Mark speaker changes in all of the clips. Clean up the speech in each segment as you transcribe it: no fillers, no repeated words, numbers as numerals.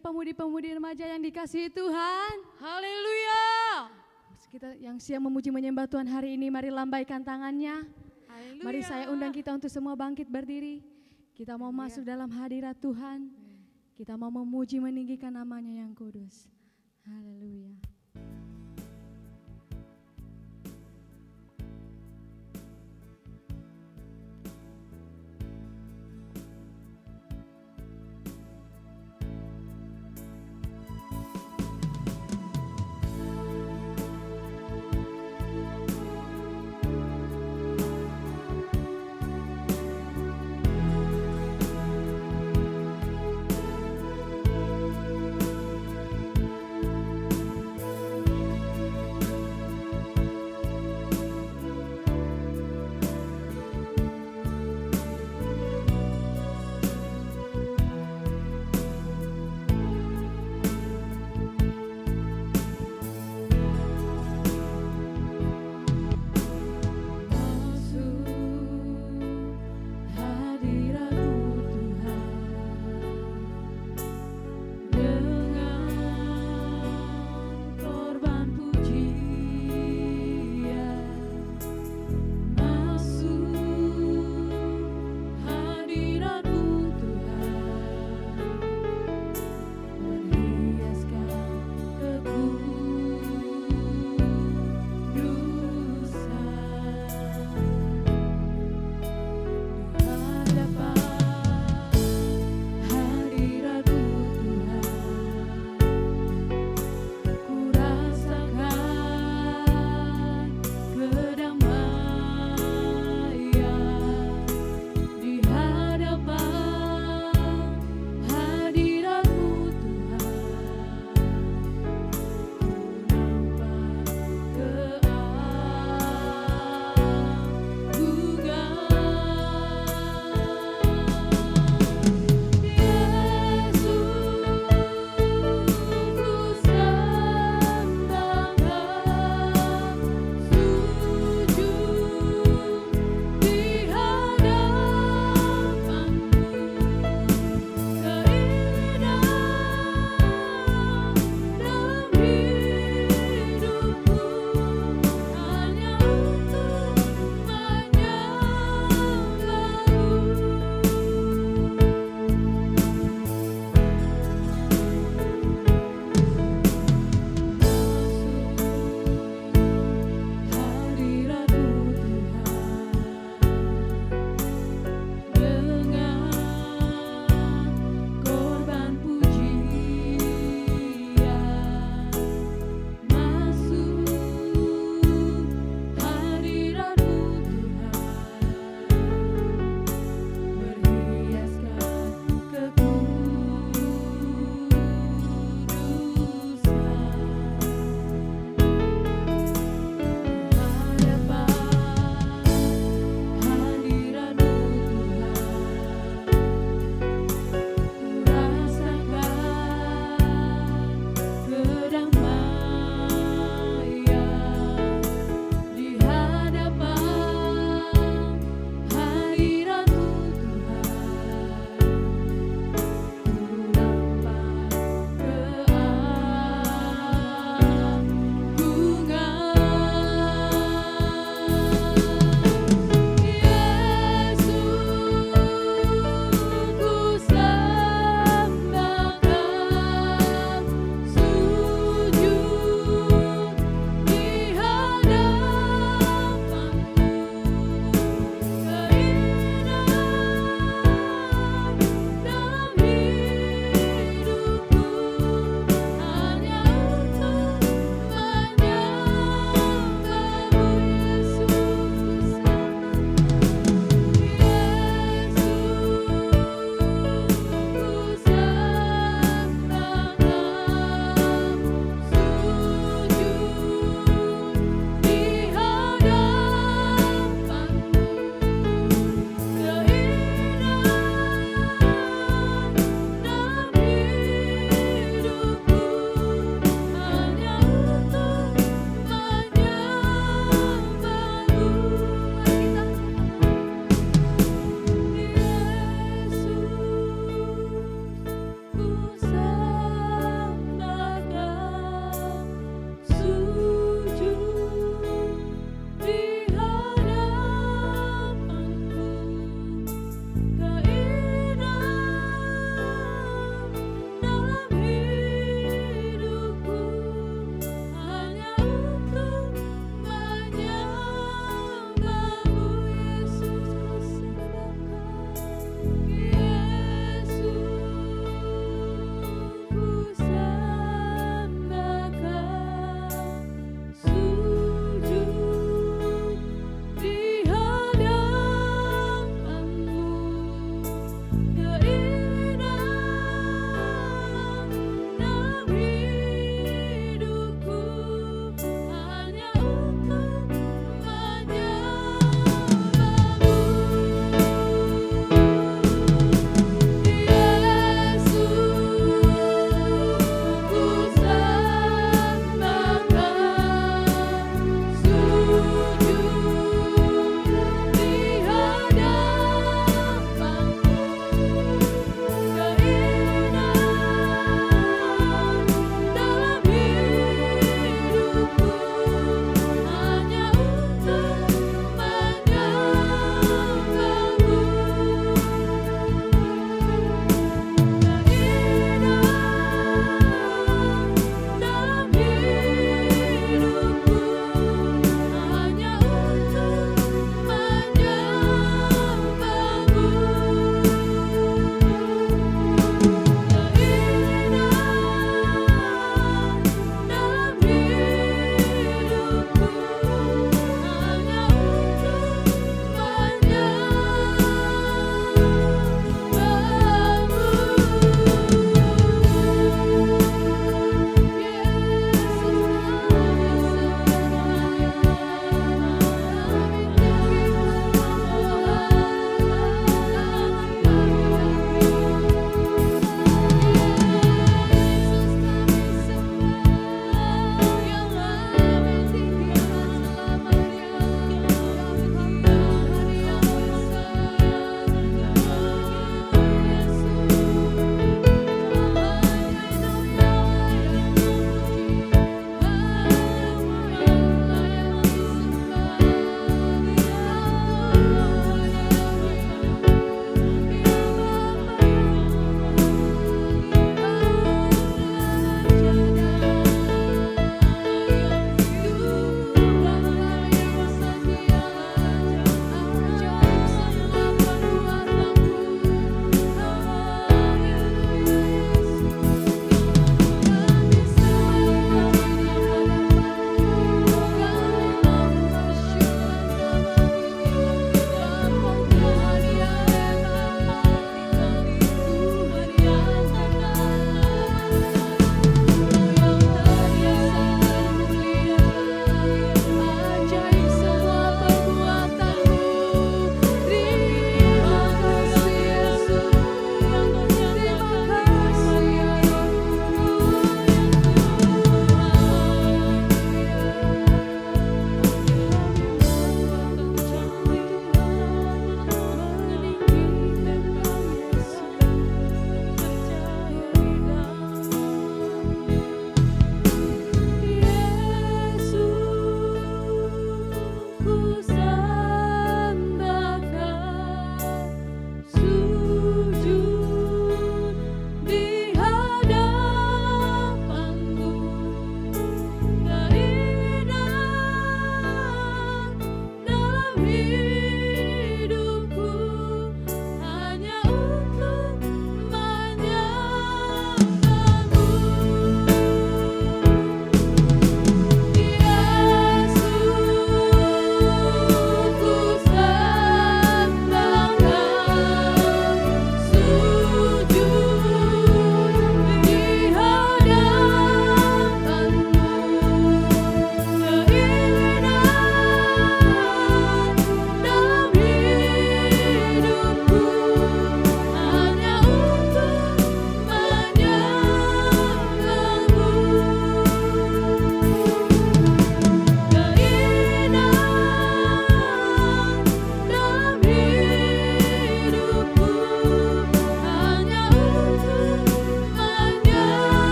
Speaker 1: pemudi-pemudi remaja yang dikasihi Tuhan.
Speaker 2: Haleluya.
Speaker 1: Kita yang siap memuji menyembah Tuhan hari ini, mari lambaikan tangannya.
Speaker 2: Haleluya.
Speaker 1: Mari saya undang kita untuk semua bangkit berdiri. Kita mau masuk dalam hadirat Tuhan. Kita mau memuji meninggikan namanya yang kudus. Haleluya.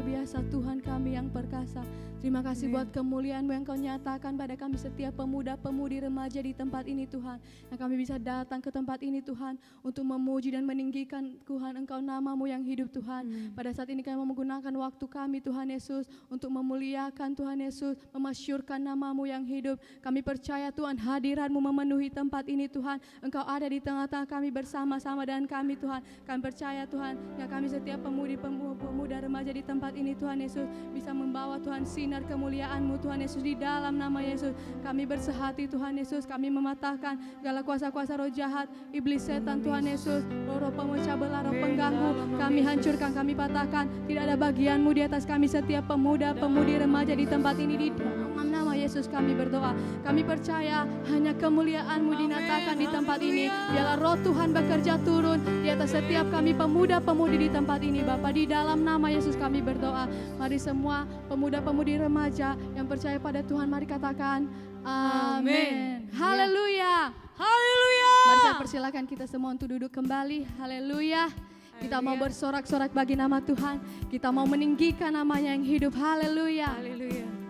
Speaker 1: luar biasa, Tuhan kami yang perkasa. Terima kasih buat kemuliaan-Mu yang Kau nyatakan pada kami setiap pemuda-pemudi remaja di tempat ini Tuhan. Yang kami bisa datang ke tempat ini Tuhan untuk memuji dan meninggikan Tuhan Engkau, nama-Mu yang hidup Tuhan. Pada saat ini kami mau menggunakan waktu kami Tuhan Yesus untuk memuliakan Tuhan Yesus, memasyurkan nama-Mu yang hidup. Kami percaya Tuhan hadirat-Mu memenuhi tempat ini Tuhan. Engkau ada di tengah-tengah kami bersama-sama dengan kami Tuhan. Kami percaya Tuhan ya kami setiap pemuda remaja di tempat ini Tuhan Yesus bisa membawa Tuhan sinar kemuliaan-Mu Tuhan Yesus di dalam nama Yesus. Kami bersehati Tuhan Yesus, kami mematahkan segala kuasa-kuasa roh jahat, iblis setan Tuhan Yesus, roh pemecah belah, roh pengganggu, kami hancurkan, kami patahkan. Tidak ada bagian-Mu di atas kami setiap pemuda-pemudi remaja di tempat ini. Di dalam nama Yesus kami berdoa. Kami percaya hanya kemuliaan-Mu dinyatakan di tempat ini. Biarlah roh Tuhan bekerja turun di atas setiap kami pemuda-pemudi di tempat ini Bapa. Di dalam nama Yesus kami berdoa. Mari semua pemuda-pemudi remaja yang percaya pada Tuhan, mari katakan amin. Haleluya.
Speaker 2: Haleluya.
Speaker 1: Mari saya persilakan kita semua untuk duduk kembali. Haleluya. Kita mau bersorak-sorak bagi nama Tuhan. Kita mau meninggikan namanya yang hidup. Haleluya.
Speaker 2: Haleluya.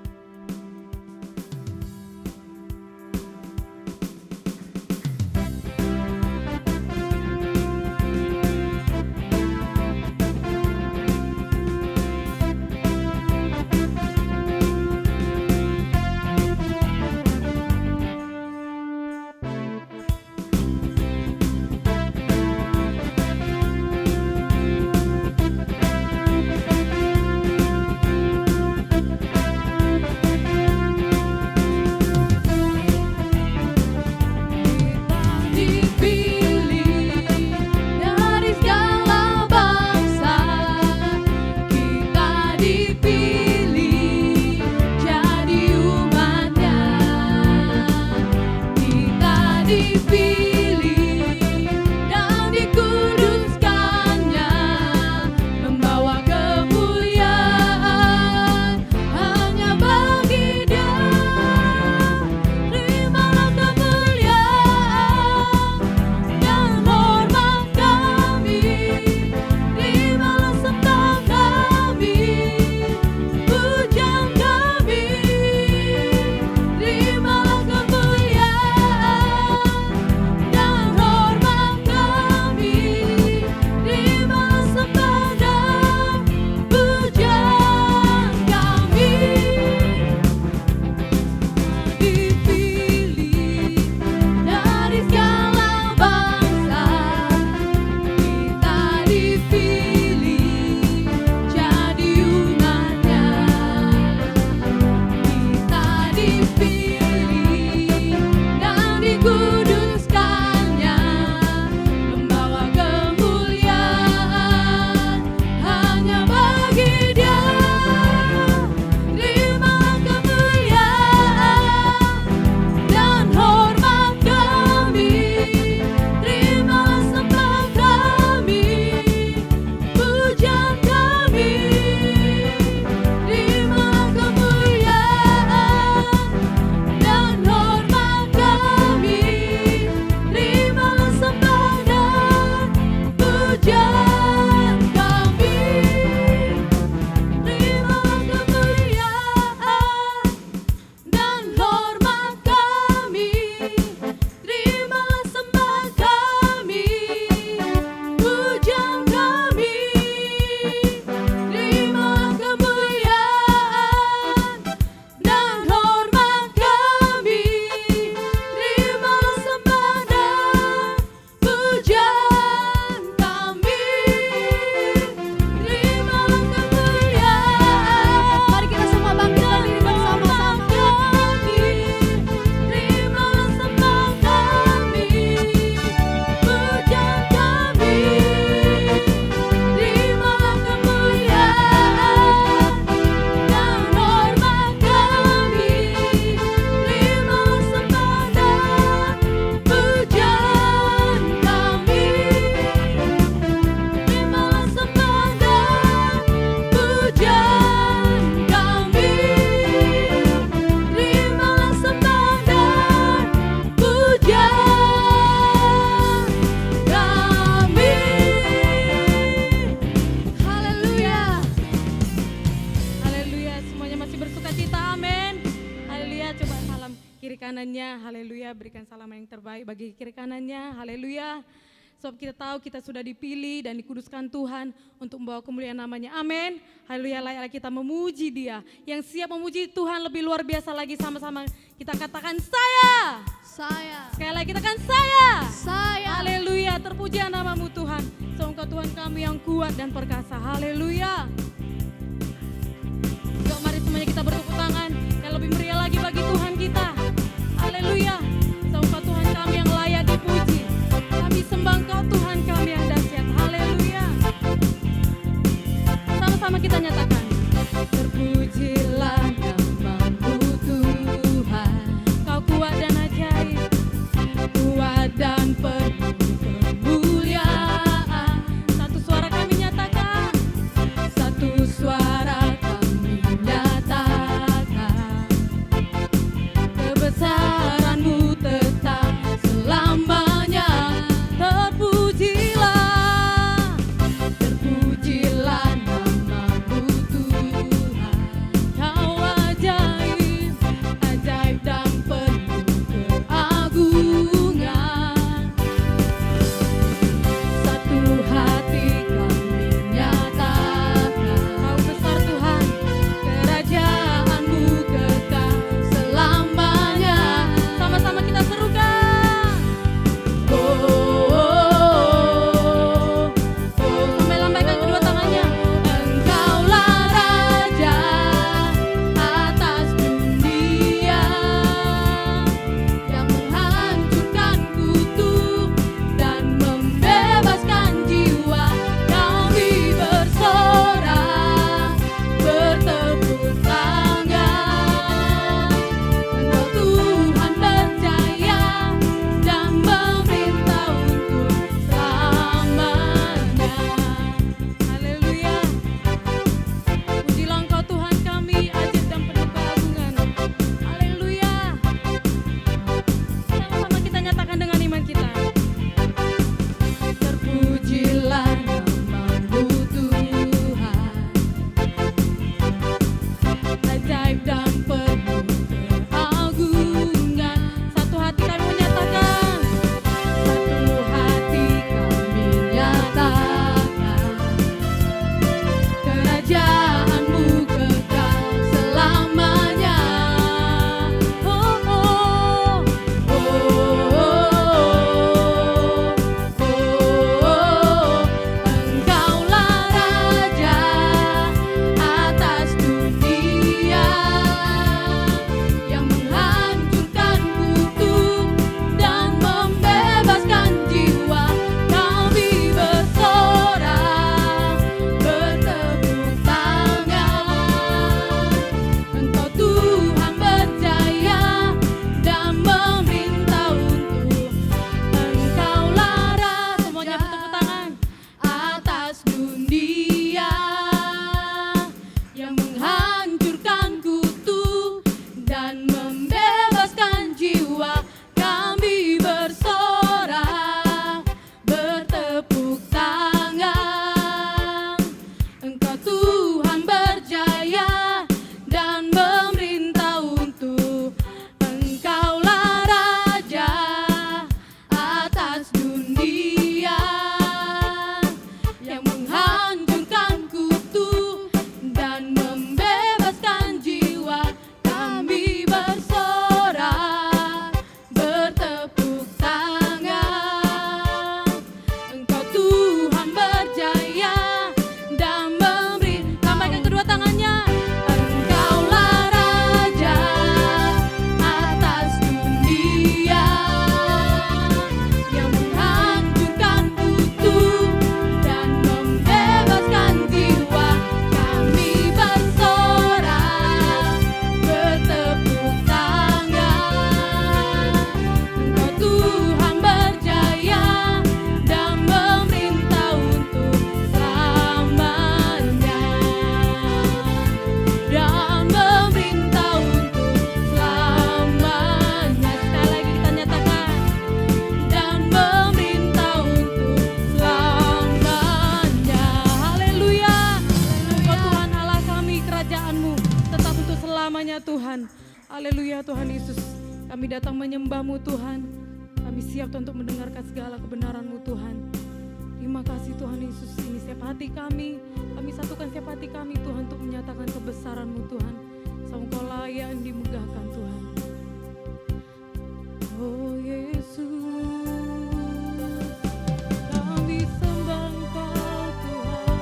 Speaker 2: kanannya, haleluya, berikan salam yang terbaik bagi kiri kanannya, haleluya. Sebab kita tahu kita sudah dipilih dan dikuduskan Tuhan untuk membawa kemuliaan namanya. Amin. Haleluya, layaklah kita memuji Dia. Yang siap memuji Tuhan lebih luar biasa lagi, sama-sama kita katakan saya.
Speaker 1: Saya.
Speaker 2: Sekali lagi katakan saya.
Speaker 1: Saya.
Speaker 2: Haleluya, terpuji nama-Mu Tuhan. Semoga Tuhan kami yang kuat dan perkasa. Haleluya. Yuk mari semuanya kita bertepuk tangan yang lebih meriah lagi bagi Tuhan kita. Haleluya. Semoga Tuhan kami yang layak dipuji. Kami sembah Engkau Tuhan kami yang dahsyat. Haleluya. Sama-sama kita nyatakan. Terpujilah nama-Mu Tuhan. Kau kuat dan ajaib. Kuat dan penuh kemuliaan. Satu suara kami nyatakan. Satu suara kami nyatakan. Kebesaran-Mu tetap selamanya. Terpujilah, terpujilah nama-Mu Tuhan. Kau ajaib, ajaib dan penuh keagungan. Satu hati kami nyatakan. Kau besar Tuhan, kerajaan-Mu kekal selamanya. Sama-sama kita serukan. Oh, oh, oh, oh. Sampai lambaikan kedua tangannya. Engkaulah Raja atas dunia yang menghancurkan kutuk dan membebaskan jiwa. Kami bersorak, bertepuk tangan. Engkau Tuhan berjaya dan memerintah untuk selamanya. Haleluya. Pujilah Engkau Tuhan kami, ajaib dan penuh keagungan. Haleluya. Sama-sama kita nyatakan dengan iman kita. Terpujilah nama-Mu Tuhan. Ajaib dan penuh keagungan. Satu hati kami menyatakan. Satu hati kami nyatakan. Kerajaan-Mu kekal selamanya. Oh, oh, oh, oh, oh, oh. Engkaulah Raja atas dunia yang menghancurkan kutuk dan membebaskan jiwa. Kami bersorak, bertepuk tangan. Engkau Tuhan berjaya dan memerintah untuk. Engkaulah Raja. Semuanya bertepuk tangan. Atas dunia yang menghancurkan kutuk dan membebaskan jiwa. Kami bersorak, bertepuk tangan. Engkau Tuhan berjaya dan memerintah untuk. Engkaulah Raja atas dunia yang menghancurkan kutuk dan membebaskan jiwa. Kami bersorak, bertepuk tangan. Engkau Tuhan berjaya dan memberi. Lambaikan kedua tangannya. Engkaulah Raja atas dunia yang menghancurkan kutuk dan membebaskan jiwa. Kami bersorak, bertepuk tangan. Engkau Tuhan berjaya dan memerintah untuk selamanya. Dan memerintah untuk selamanya. Sekali lagi kita nyatakan. Dan memerintah untuk selamanya. Haleluya. Engkau Tuhan Allah kami, kerajaan-Mu tetap untuk selamanya Tuhan. Haleluya Tuhan Yesus. Kami datang menyembah-Mu Tuhan. Kami siap Tuhan untuk mendengarkan segala kebenaran-Mu Tuhan. Terima kasih Tuhan Yesus, ini setiap hati kami satukan setiap hati kami Tuhan untuk menyatakan kebesaran-Mu Tuhan. Sama Engkau layak yang dimegahkan Tuhan. Oh Yesus, kami sembah Engkau Tuhan.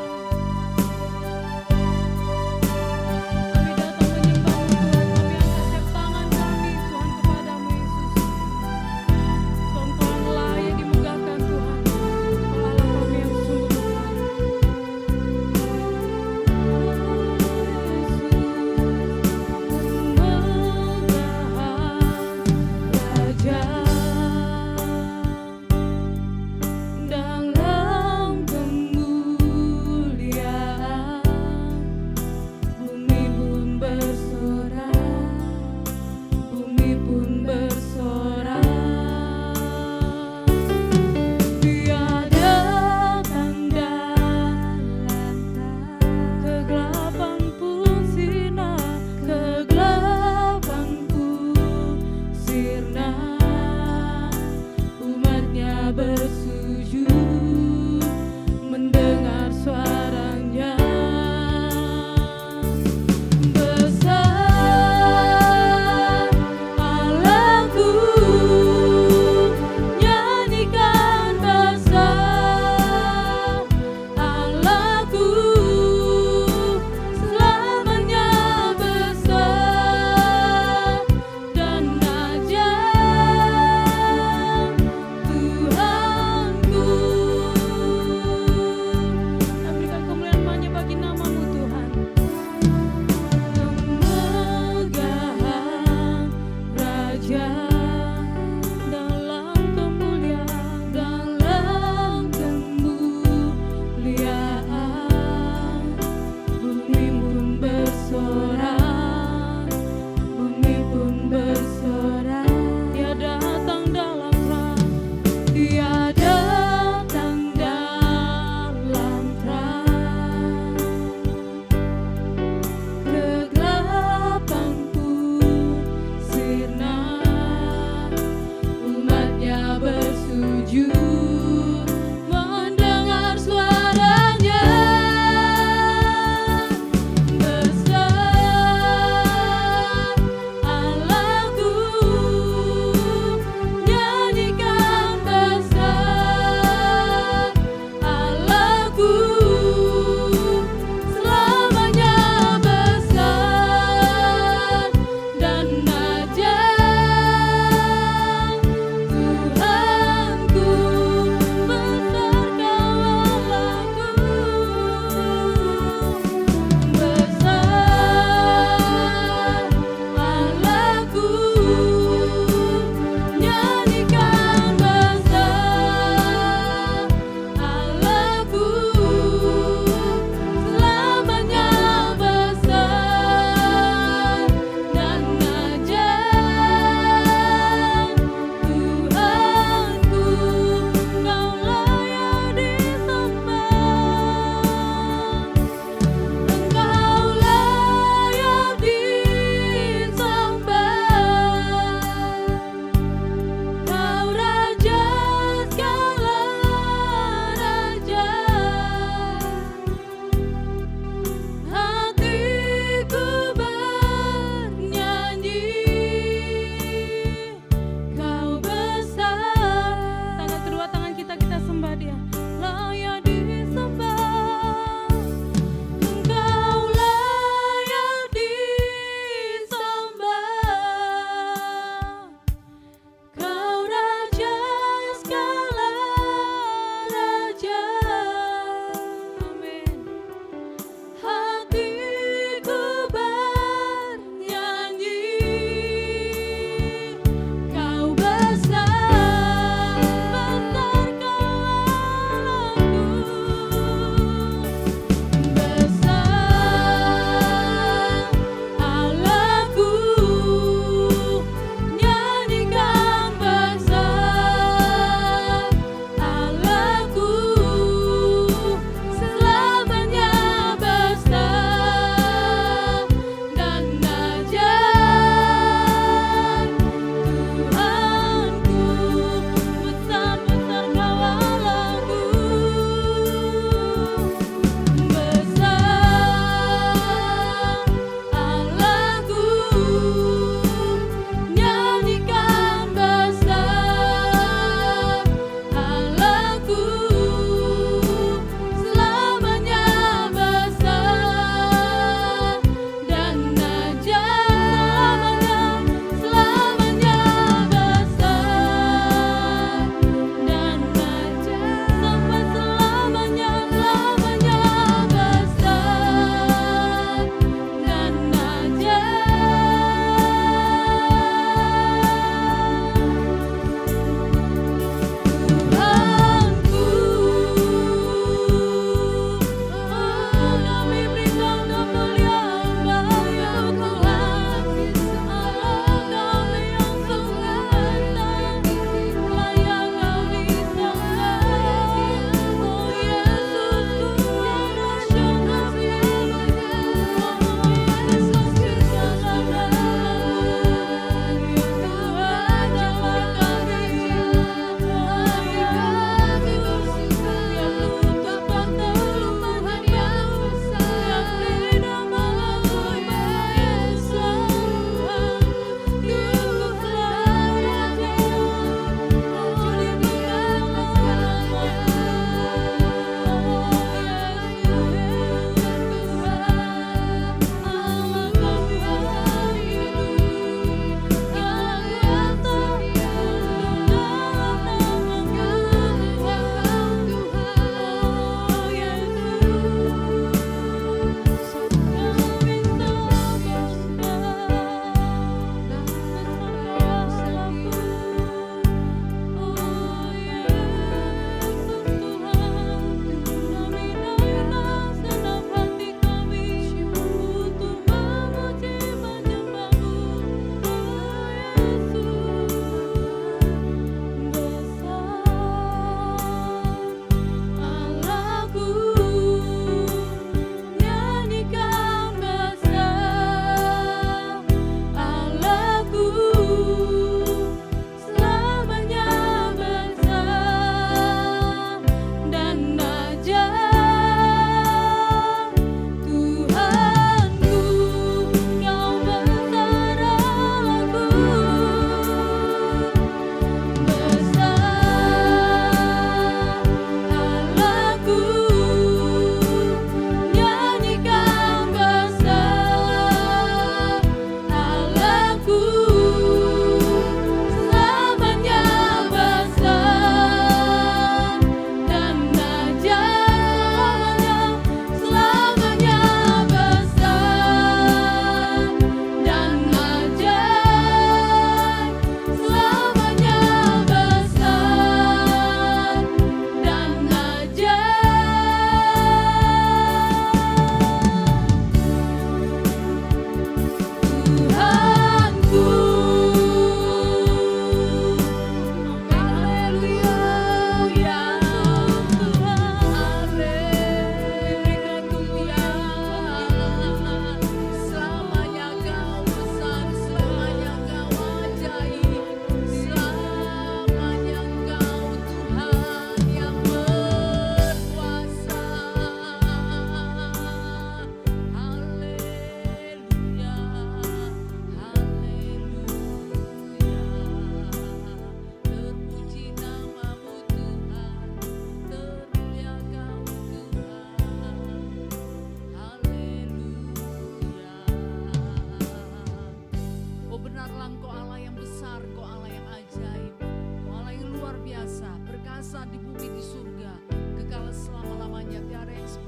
Speaker 2: Kami datang menyembah-Mu Tuhan. Kami angkat setiap tangan kami Tuhan kepadamu Yesus. Sebab Engkau yang layak dimegahkan Tuhan. Engkau Allah kami yang sungguh besar. Oh Yesus, sembah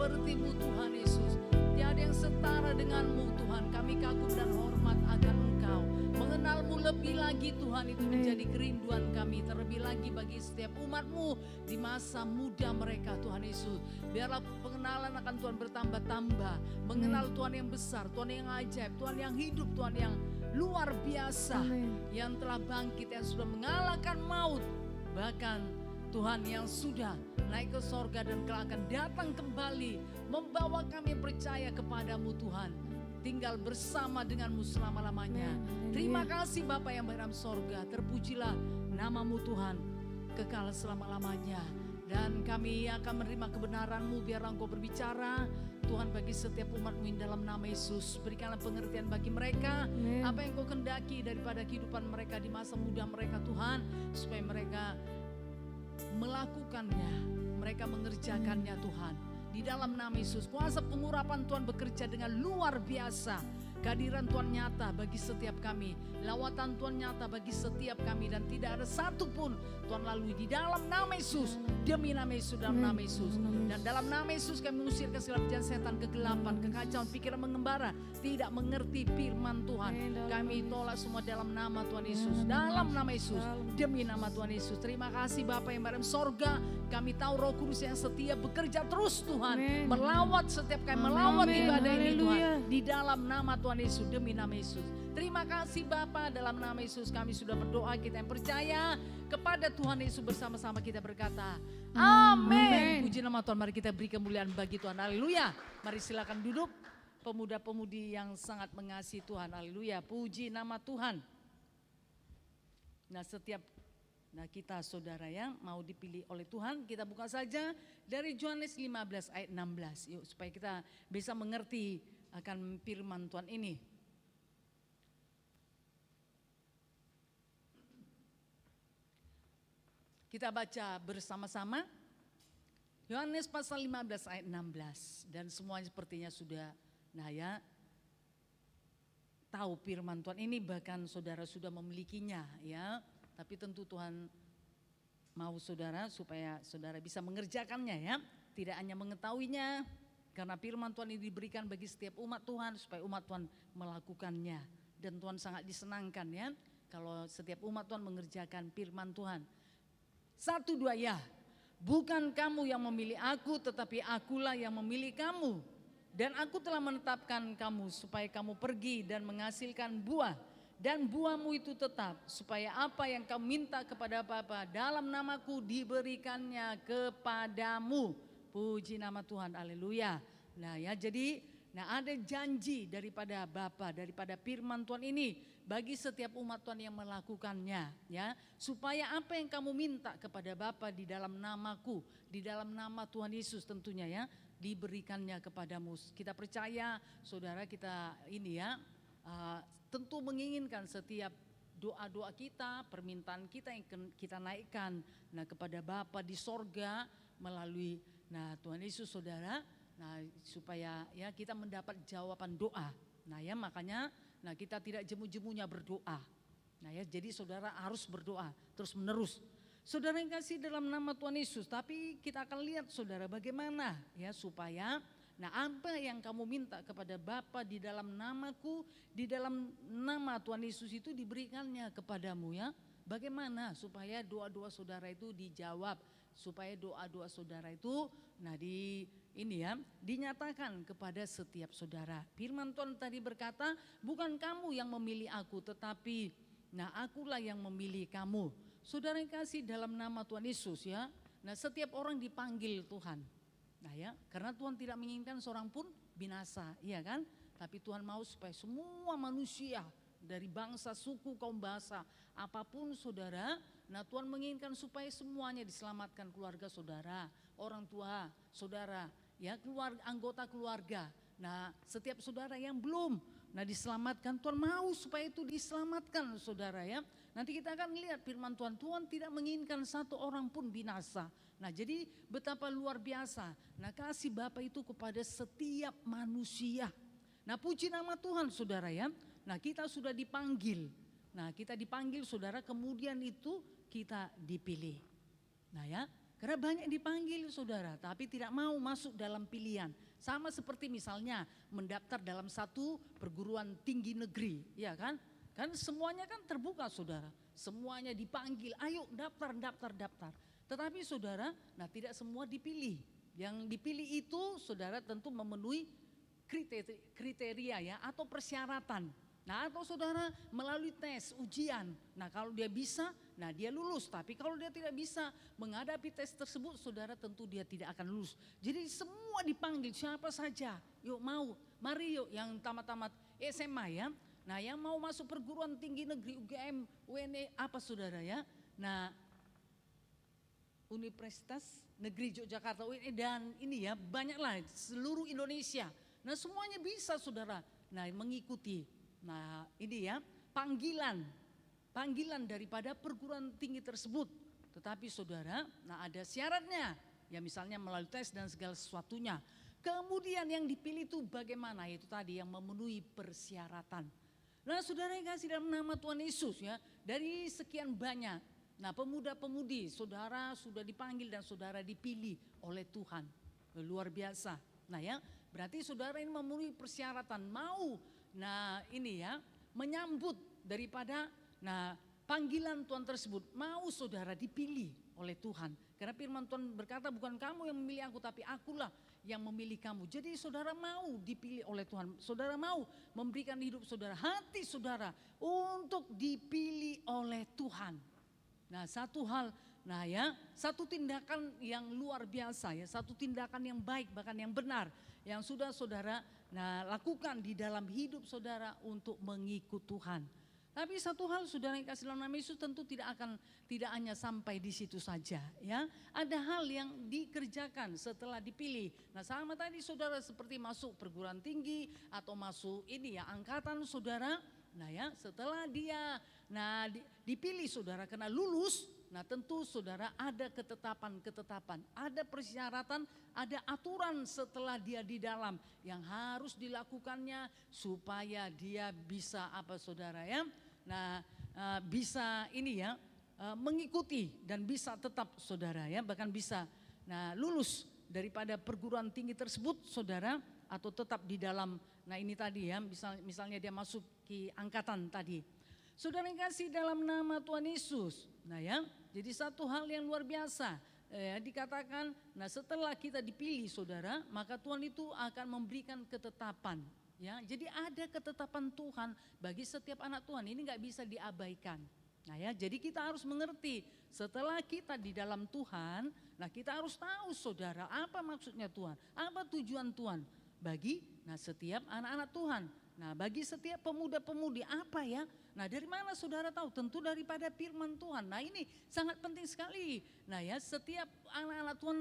Speaker 3: seperti-Mu Tuhan Yesus. Tiada yang setara dengan-Mu Tuhan. Kami kagum dan hormat akan Engkau. Mengenal-Mu lebih lagi Tuhan, itu menjadi kerinduan kami. Terlebih lagi bagi setiap umat-Mu di masa muda mereka Tuhan Yesus. Biarlah pengenalan akan Tuhan bertambah-tambah. Mengenal Tuhan yang besar, Tuhan yang ajaib, Tuhan yang hidup, Tuhan yang luar biasa. Yang telah bangkit, yang sudah mengalahkan maut. Bahkan Tuhan yang sudah naik ke sorga dan kelak akan datang kembali. Membawa kami percaya kepadamu Tuhan. Tinggal bersama denganmu selama-lamanya. Terima kasih Bapa yang dalam sorga. Terpujilah namamu Tuhan. Kekal selama-lamanya. Dan kami akan menerima kebenaran-Mu. Biarlah Engkau berbicara Tuhan bagi setiap umat-Mu dalam nama Yesus. Berikanlah pengertian bagi mereka. Apa yang Kau kendaki daripada kehidupan mereka di masa muda mereka Tuhan. Supaya mereka melakukannya, mereka mengerjakannya Tuhan. Di dalam nama Yesus, kuasa pengurapan Tuhan bekerja dengan luar biasa. Kehadiran Tuhan nyata bagi setiap kami. Lawatan Tuhan nyata bagi setiap kami. Dan tidak ada satupun Tuhan lalui di dalam nama Yesus. Demi nama Yesus, dalam nama Yesus. Dan dalam nama Yesus kami mengusir kesilapjan setan, kegelapan, kekacauan, pikiran mengembara. Tidak mengerti firman Tuhan. Kami tolak semua dalam nama Tuhan Yesus. Dalam nama Yesus, demi nama Tuhan Yesus. Terima kasih Bapa yang dalam sorga. Kami tahu Roh Kudus yang setia bekerja terus Tuhan. Melawat setiap kami, melawat ibadah ini Tuhan. Di dalam nama Tuhan Yesus, demi nama Yesus. Terima kasih Bapa, dalam nama Yesus kami sudah berdoa. Kita yang percaya kepada Tuhan Yesus bersama-sama kita berkata amin. Puji nama Tuhan, mari kita beri kemuliaan bagi Tuhan. Haleluya. Mari silakan duduk. Pemuda-pemudi yang sangat mengasihi Tuhan. Haleluya. Puji nama Tuhan. Nah kita saudara yang mau dipilih oleh Tuhan, kita buka saja dari Yohanes 15 ayat 16. Yuk supaya kita bisa mengerti akan firman Tuhan ini. Kita baca bersama-sama. Yohanes pasal 15 ayat 16. Dan semuanya sepertinya sudah tahu firman Tuhan ini, bahkan saudara sudah memilikinya ya. Tapi tentu Tuhan mau saudara supaya saudara bisa mengerjakannya ya. Tidak hanya mengetahuinya, karena firman Tuhan ini diberikan bagi setiap umat Tuhan supaya umat Tuhan melakukannya. Dan Tuhan sangat disenangkan ya kalau setiap umat Tuhan mengerjakan firman Tuhan. 1, 2 ya. Bukan kamu yang memilih aku, tetapi akulah yang memilih kamu. Dan aku telah menetapkan kamu supaya kamu pergi dan menghasilkan buah. Dan buahmu itu tetap, supaya apa yang kamu minta kepada Bapa dalam namaku diberikannya kepadamu. Puji nama Tuhan, haleluya. Nah ya, jadi ada janji daripada Bapa, daripada firman Tuhan ini bagi setiap umat Tuhan yang melakukannya ya. Supaya apa yang kamu minta kepada Bapa di dalam namaku, di dalam nama Tuhan Yesus tentunya ya, diberikannya kepadamu. Kita percaya saudara, kita ini ya tentu menginginkan setiap doa-doa kita, permintaan kita yang kita naikkan kepada Bapa di sorga melalui Tuhan Yesus saudara, supaya ya kita mendapat jawaban doa. Ya makanya kita tidak jemu-jemunya berdoa. Ya jadi saudara harus berdoa terus menerus. Saudara yang kasih dalam nama Tuhan Yesus, tapi kita akan lihat saudara bagaimana ya supaya apa yang kamu minta kepada Bapa di dalam namaku, di dalam nama Tuhan Yesus itu diberikannya kepadamu ya. Bagaimana supaya doa-doa saudara itu dijawab, supaya doa-doa saudara itu dinyatakan kepada setiap saudara. Firman Tuhan tadi berkata, bukan kamu yang memilih aku, tetapi akulah yang memilih kamu. Saudara yang kasih dalam nama Tuhan Yesus ya. Setiap orang dipanggil Tuhan. Karena Tuhan tidak menginginkan seorang pun binasa, iya kan? Tapi Tuhan mau supaya semua manusia dari bangsa, suku, kaum bahasa, apapun saudara, Tuhan menginginkan supaya semuanya diselamatkan, keluarga saudara, orang tua saudara, ya anggota keluarga. Setiap saudara yang belum diselamatkan, Tuhan mau supaya itu diselamatkan saudara ya. Nanti kita akan lihat firman Tuhan, Tuhan tidak menginginkan satu orang pun binasa. Jadi betapa luar biasa kasih Bapa itu kepada setiap manusia. Puji nama Tuhan saudara ya. Kita sudah dipanggil. Kita dipanggil saudara, kemudian itu kita dipilih. Karena banyak dipanggil saudara, tapi tidak mau masuk dalam pilihan. Sama seperti misalnya mendaftar dalam satu perguruan tinggi negeri, ya kan? Kan semuanya kan terbuka saudara, semuanya dipanggil, ayo daftar, daftar, daftar. Tetapi saudara, nah tidak semua dipilih. Yang dipilih itu saudara tentu memenuhi kriteria ya atau persyaratan. Nah atau saudara melalui tes, ujian. Nah kalau dia bisa, nah dia lulus. Tapi kalau dia tidak bisa menghadapi tes tersebut, saudara tentu dia tidak akan lulus. Jadi semua dipanggil, siapa saja. Yuk mau, mari yuk yang tamat-tamat SMA ya. Nah yang mau masuk perguruan tinggi negeri UGM, UNE apa saudara ya. Nah Universitas Negeri Yogyakarta UNE dan ini ya banyaklah seluruh Indonesia. Nah semuanya bisa saudara, nah mengikuti. Nah ini ya panggilan daripada perguruan tinggi tersebut. Tetapi saudara, nah ada syaratnya. Ya misalnya melalui tes dan segala sesuatunya. Kemudian yang dipilih itu bagaimana? Itu tadi yang memenuhi persyaratan. Nah saudara yang kasih dalam nama Tuhan Yesus ya. Dari sekian banyak. Nah pemuda-pemudi saudara sudah dipanggil dan saudara dipilih oleh Tuhan. Luar biasa. Nah ya berarti saudara ini memenuhi persyaratan mau. Nah ini ya menyambut daripada panggilan Tuhan tersebut. Mau saudara dipilih oleh Tuhan. Karena firman Tuhan berkata bukan kamu yang memilih aku tapi akulah yang memilih kamu. Jadi saudara mau dipilih oleh Tuhan. Saudara mau memberikan hidup saudara, hati saudara untuk dipilih oleh Tuhan. Nah satu hal, nah ya satu tindakan yang luar biasa ya. Satu tindakan yang baik bahkan yang benar. Yang sudah saudara lakukan di dalam hidup saudara untuk mengikut Tuhan. Tapi satu hal saudara yang kasih dalam nama Yesus tentu tidak hanya sampai di situ saja ya. Ada hal yang dikerjakan setelah dipilih. Nah sama tadi saudara seperti masuk perguruan tinggi atau masuk ini ya angkatan saudara. Nah ya setelah dia dipilih saudara kena lulus. Nah tentu saudara ada ketetapan, ada persyaratan, ada aturan setelah dia di dalam yang harus dilakukannya supaya dia bisa apa saudara ya. Nah bisa ini ya mengikuti dan bisa tetap saudara ya bahkan bisa lulus daripada perguruan tinggi tersebut saudara atau tetap di dalam. Nah ini tadi ya misalnya dia masuk ke angkatan tadi. Saudara yang kasih dalam nama Tuhan Yesus. Nah ya, jadi satu hal yang luar biasa. Dikatakan, nah setelah kita dipilih saudara, maka Tuhan itu akan memberikan ketetapan. Ya, jadi ada ketetapan Tuhan bagi setiap anak Tuhan. Ini nggak bisa diabaikan. Nah ya, jadi kita harus mengerti setelah kita di dalam Tuhan, nah kita harus tahu saudara apa maksudnya Tuhan, apa tujuan Tuhan bagi setiap anak-anak Tuhan. Nah bagi setiap pemuda-pemudi apa ya? Nah dari mana saudara tahu? Tentu daripada firman Tuhan. Nah ini sangat penting sekali. Nah ya setiap anak-anak Tuhan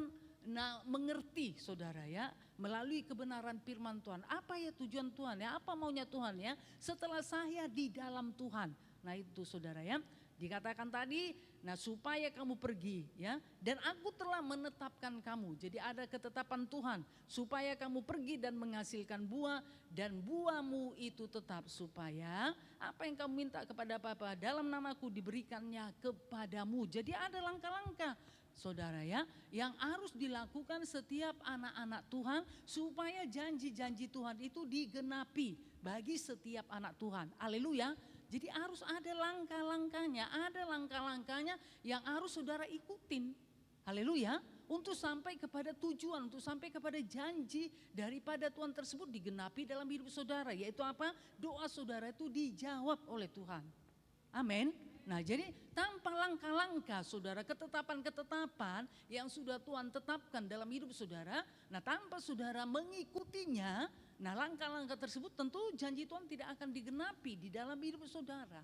Speaker 3: mengerti saudara ya. Melalui kebenaran firman Tuhan. Apa ya tujuan Tuhan ya? Apa maunya Tuhan ya? Setelah saya di dalam Tuhan. Nah itu saudara ya. Dikatakan tadi, nah supaya kamu pergi ya. Dan aku telah menetapkan kamu. Jadi ada ketetapan Tuhan. Supaya kamu pergi dan menghasilkan buah. Dan buahmu itu tetap supaya apa yang kamu minta kepada Bapa dalam namaku diberikannya kepadamu. Jadi ada langkah-langkah saudara ya. Yang harus dilakukan setiap anak-anak Tuhan. Supaya janji-janji Tuhan itu digenapi bagi setiap anak Tuhan. Haleluya. Jadi harus ada langkah-langkahnya yang harus saudara ikutin. Haleluya. Untuk sampai kepada tujuan, untuk sampai kepada janji daripada Tuhan tersebut digenapi dalam hidup saudara. Yaitu apa? Doa saudara itu dijawab oleh Tuhan. Amin. Nah jadi tanpa langkah-langkah saudara, ketetapan-ketetapan yang sudah Tuhan tetapkan dalam hidup saudara. Nah tanpa saudara mengikutinya, nah langkah-langkah tersebut tentu janji Tuhan tidak akan digenapi di dalam hidup saudara.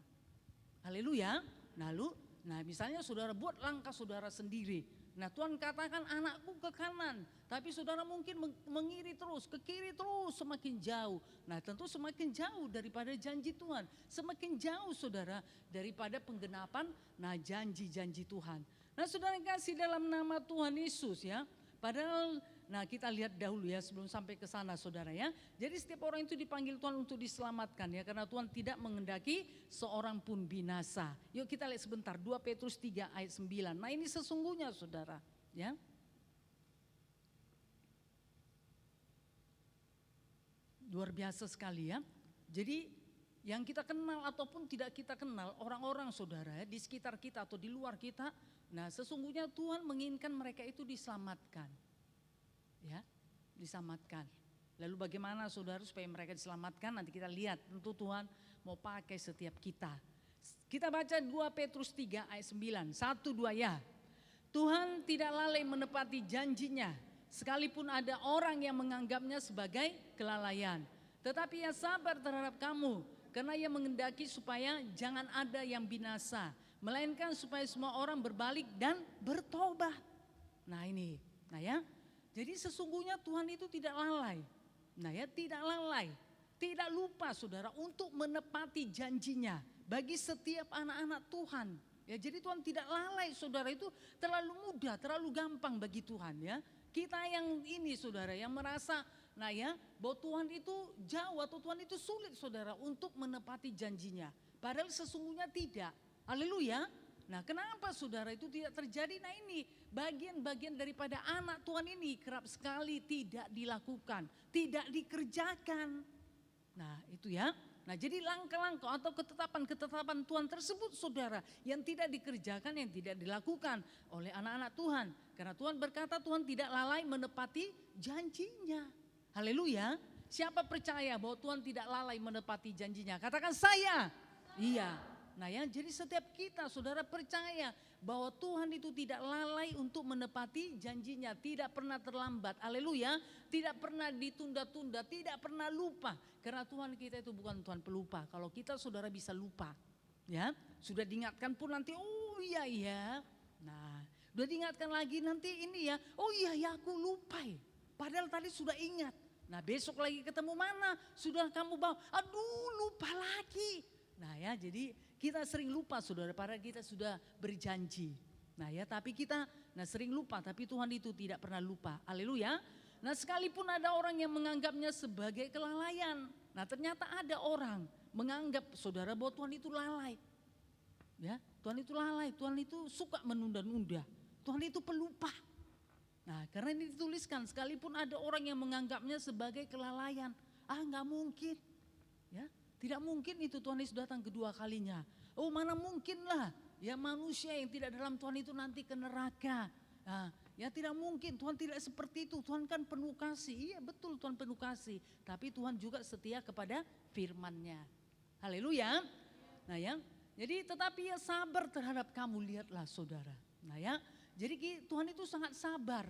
Speaker 3: Haleluya. Nah misalnya saudara buat langkah saudara sendiri. Nah Tuhan katakan anakku ke kanan. Tapi saudara mungkin mengiri terus, ke kiri terus semakin jauh. Nah tentu semakin jauh daripada janji Tuhan. Semakin jauh saudara daripada penggenapan janji-janji Tuhan. Nah saudara kasih dalam nama Tuhan Yesus ya. Padahal kita lihat dahulu ya sebelum sampai ke sana saudara ya. Jadi setiap orang itu dipanggil Tuhan untuk diselamatkan ya. Karena Tuhan tidak mengendaki seorang pun binasa. Yuk kita lihat sebentar 2 Petrus 3 ayat 9. Nah ini sesungguhnya saudara Ya. Luar biasa sekali ya. Jadi yang kita kenal ataupun tidak kita kenal, orang-orang saudara ya, di sekitar kita atau di luar kita, nah sesungguhnya Tuhan menginginkan mereka itu diselamatkan. Ya, diselamatkan. Lalu bagaimana saudara supaya mereka diselamatkan? Nanti kita lihat, tentu Tuhan mau pakai setiap kita. Kita baca 2 Petrus 3 ayat 9, 1, 2 ya. Tuhan tidak lalai menepati janjinya, sekalipun ada orang yang menganggapnya sebagai kelalaian. Tetapi ia sabar terhadap kamu, karena ia mengendaki supaya jangan ada yang binasa, melainkan supaya semua orang berbalik dan bertobat. Nah ini, nah ya. Jadi sesungguhnya Tuhan itu tidak lalai. Nah ya, tidak lalai, tidak lupa saudara untuk menepati janjinya bagi setiap anak-anak Tuhan. Ya, jadi Tuhan tidak lalai saudara, itu terlalu mudah, terlalu gampang bagi Tuhan ya. Kita yang ini saudara yang merasa nah ya bahwa Tuhan itu jauh atau Tuhan itu sulit saudara untuk menepati janjinya. Padahal sesungguhnya tidak. Haleluya. Nah kenapa saudara itu tidak terjadi? Nah ini bagian-bagian daripada anak Tuhan ini kerap sekali tidak dilakukan, tidak dikerjakan. Nah itu ya. Nah jadi langkah-langkah atau ketetapan-ketetapan Tuhan tersebut saudara yang tidak dikerjakan, yang tidak dilakukan oleh anak-anak Tuhan. Karena Tuhan berkata Tuhan tidak lalai menepati janjinya. Haleluya. Siapa percaya bahwa Tuhan tidak lalai menepati janjinya? Katakan saya. Iya. Nah ya, jadi setiap kita saudara percaya bahwa Tuhan itu tidak lalai untuk menepati janjinya, tidak pernah terlambat, haleluya, tidak pernah ditunda-tunda, tidak pernah lupa. Karena Tuhan kita itu bukan Tuhan pelupa. Kalau kita saudara bisa lupa, ya sudah diingatkan pun nanti, oh iya ya, nah sudah diingatkan lagi nanti ini ya, oh iya ya aku lupa ya. Padahal tadi sudah ingat. Nah besok lagi ketemu mana, sudah kamu bawa, aduh lupa lagi. Nah ya jadi kita sering lupa saudara, padahal kita sudah berjanji. Nah ya tapi kita sering lupa, tapi Tuhan itu tidak pernah lupa. Haleluya. Nah sekalipun ada orang yang menganggapnya sebagai kelalaian. Nah ternyata ada orang menganggap saudara bahwa Tuhan itu lalai. Ya, Tuhan itu lalai, Tuhan itu suka menunda-nunda. Tuhan itu pelupa. Nah karena ini dituliskan sekalipun ada orang yang menganggapnya sebagai kelalaian. Ah nggak mungkin. Ya. Tidak mungkin itu Tuhan Yesus datang kedua kalinya. Oh mana mungkin lah ya manusia yang tidak dalam Tuhan itu nanti ke neraka. Nah, ya tidak mungkin, Tuhan tidak seperti itu. Tuhan kan penuh kasih, iya betul Tuhan penuh kasih. Tapi Tuhan juga setia kepada firman-Nya. Haleluya. Nah ya, jadi tetapi ya sabar terhadap kamu, lihatlah saudara. Nah ya, jadi Tuhan itu sangat sabar.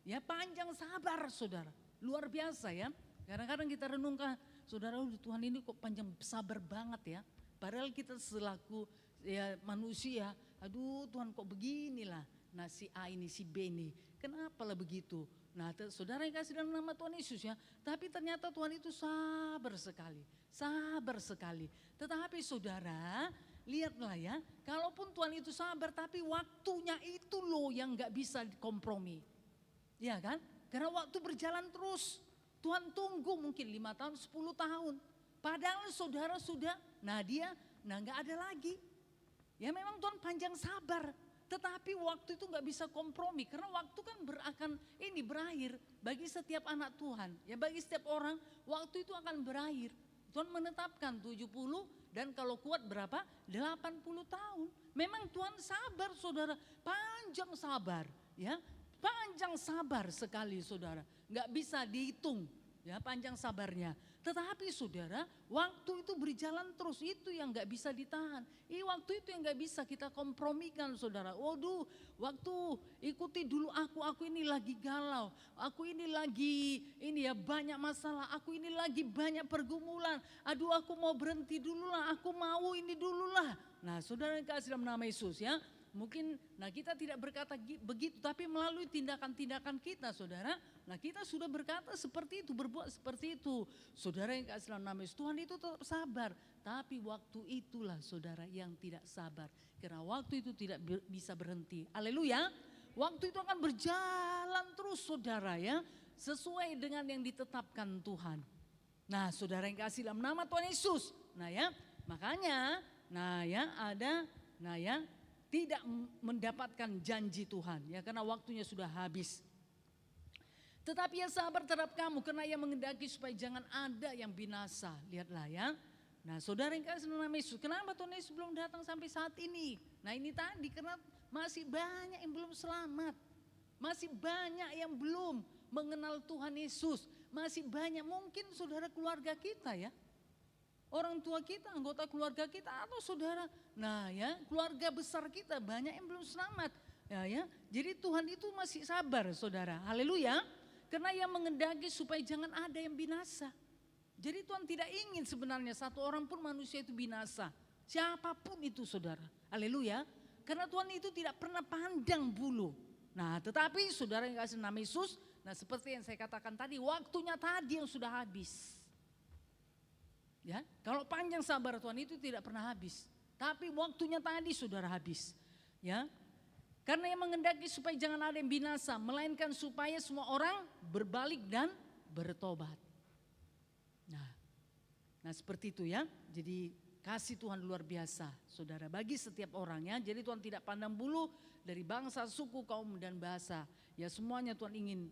Speaker 3: Ya panjang sabar saudara, luar biasa ya. Kadang-kadang kita renungkan, saudara Tuhan ini kok panjang sabar banget ya. Padahal kita selaku ya manusia, aduh Tuhan kok beginilah. Nah si A ini, si B ini, kenapa lah begitu. Nah saudara yang kasih dalam nama Tuhan Yesus ya. Tapi ternyata Tuhan itu sabar sekali, sabar sekali. Tetapi saudara lihatlah ya, kalaupun Tuhan itu sabar tapi waktunya itu loh yang gak bisa kompromi. Ya kan, karena waktu berjalan terus. Tuhan tunggu mungkin 5 tahun, 10 tahun. Padahal saudara sudah, gak ada lagi. Ya memang Tuhan panjang sabar. Tetapi waktu itu gak bisa kompromi. Karena waktu kan berakhir bagi setiap anak Tuhan. Ya bagi setiap orang, waktu itu akan berakhir. Tuhan menetapkan 70 dan kalau kuat berapa? 80 tahun. Memang Tuhan sabar saudara, panjang sabar. Ya, panjang sabar sekali saudara. Gak bisa dihitung ya panjang sabarnya. Tetapi saudara waktu itu berjalan terus, itu yang gak bisa ditahan. Waktu itu yang gak bisa kita kompromikan saudara. Waduh waktu ikuti dulu aku ini lagi galau. Aku ini lagi banyak masalah. Aku ini lagi banyak pergumulan. Aduh aku mau berhenti dulu lah. Aku mau ini dulu lah. Nah saudara yang kasih dalam nama Yesus ya. Mungkin kita tidak berkata begitu, tapi melalui tindakan-tindakan kita saudara, kita sudah berkata seperti itu, berbuat seperti itu. Saudara yang kasih dalam nama Yesus, Tuhan itu tetap sabar, tapi waktu itulah saudara yang tidak sabar. Karena waktu itu tidak bisa berhenti. Haleluya. Waktu itu akan berjalan terus saudara ya, sesuai dengan yang ditetapkan Tuhan. Nah saudara yang kasih dalam nama Tuhan Yesus, makanya, ada, tidak mendapatkan janji Tuhan, ya, karena waktunya sudah habis. Tetapi ia sabar terhadap kamu karena ia mengendaki supaya jangan ada yang binasa. Lihatlah ya. Nah, saudara yang kasih nama Yesus, kenapa Tuhan Yesus belum datang sampai saat ini? Nah, ini tadi karena masih banyak yang belum selamat. Masih banyak yang belum mengenal Tuhan Yesus. Masih banyak, mungkin saudara keluarga kita ya. Orang tua kita, anggota keluarga kita atau saudara. Nah ya, keluarga besar kita banyak yang belum selamat. Ya. Jadi Tuhan itu masih sabar saudara. Haleluya. Karena ia mengendaki supaya jangan ada yang binasa. Jadi Tuhan tidak ingin sebenarnya satu orang pun manusia itu binasa. Siapapun itu saudara. Haleluya. Karena Tuhan itu tidak pernah pandang bulu. Nah tetapi saudara yang kasih nama Yesus. Nah seperti yang saya katakan tadi, waktunya tadi yang sudah habis. Ya, kalau panjang sabar Tuhan itu tidak pernah habis. Tapi waktunya tadi saudara habis. Ya. Karena yang mengendaki supaya jangan ada yang binasa, melainkan supaya semua orang berbalik dan bertobat. Nah seperti itu ya. Jadi kasih Tuhan luar biasa saudara bagi setiap orang ya. Jadi Tuhan tidak pandang bulu dari bangsa, suku, kaum dan bahasa. Ya semuanya Tuhan ingin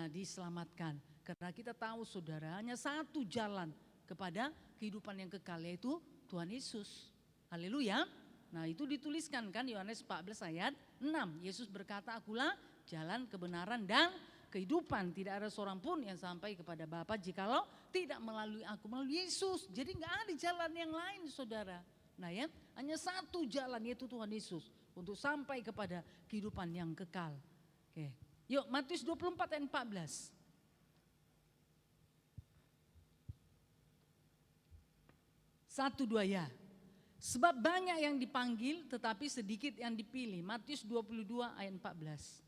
Speaker 3: diselamatkan. Karena kita tahu saudara hanya satu jalan kepada kehidupan yang kekal yaitu Tuhan Yesus. Haleluya. Nah itu dituliskan kan Yohanes 14 ayat 6. Yesus berkata, akulah jalan kebenaran dan kehidupan. Tidak ada seorang pun yang sampai kepada Bapa jikalau tidak melalui aku, melalui Yesus. Jadi gak ada jalan yang lain saudara. Nah ya, hanya satu jalan yaitu Tuhan Yesus. Untuk sampai kepada kehidupan yang kekal. Oke. Yuk Matius 24 ayat 14. 1-2 ya. Sebab banyak yang dipanggil tetapi sedikit yang dipilih. Matius 22 ayat 14.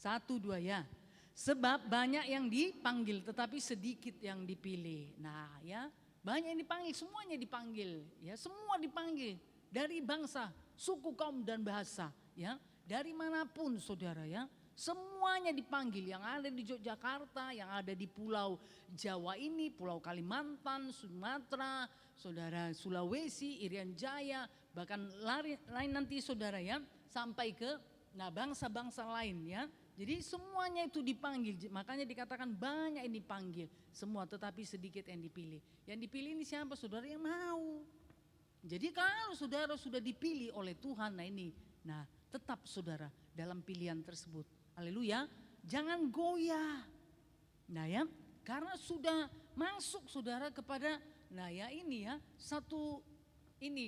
Speaker 3: 1-2 ya. Sebab banyak yang dipanggil tetapi sedikit yang dipilih. Nah ya, banyak yang dipanggil, semuanya dipanggil. Ya, semua dipanggil dari bangsa, suku, kaum dan bahasa. Ya, dari manapun saudara ya. Semuanya dipanggil, yang ada di Yogyakarta, yang ada di Pulau Jawa ini, Pulau Kalimantan, Sumatera, saudara Sulawesi, Irian Jaya, bahkan lain nanti saudara ya, sampai ke bangsa-bangsa lain ya. Jadi semuanya itu dipanggil, makanya dikatakan banyak yang dipanggil, semua tetapi sedikit yang dipilih. Yang dipilih ini siapa saudara? Yang mau. Jadi kalau saudara sudah dipilih oleh Tuhan, nah tetap saudara dalam pilihan tersebut. Haleluya, jangan goyah. Nah ya, karena sudah masuk saudara kepada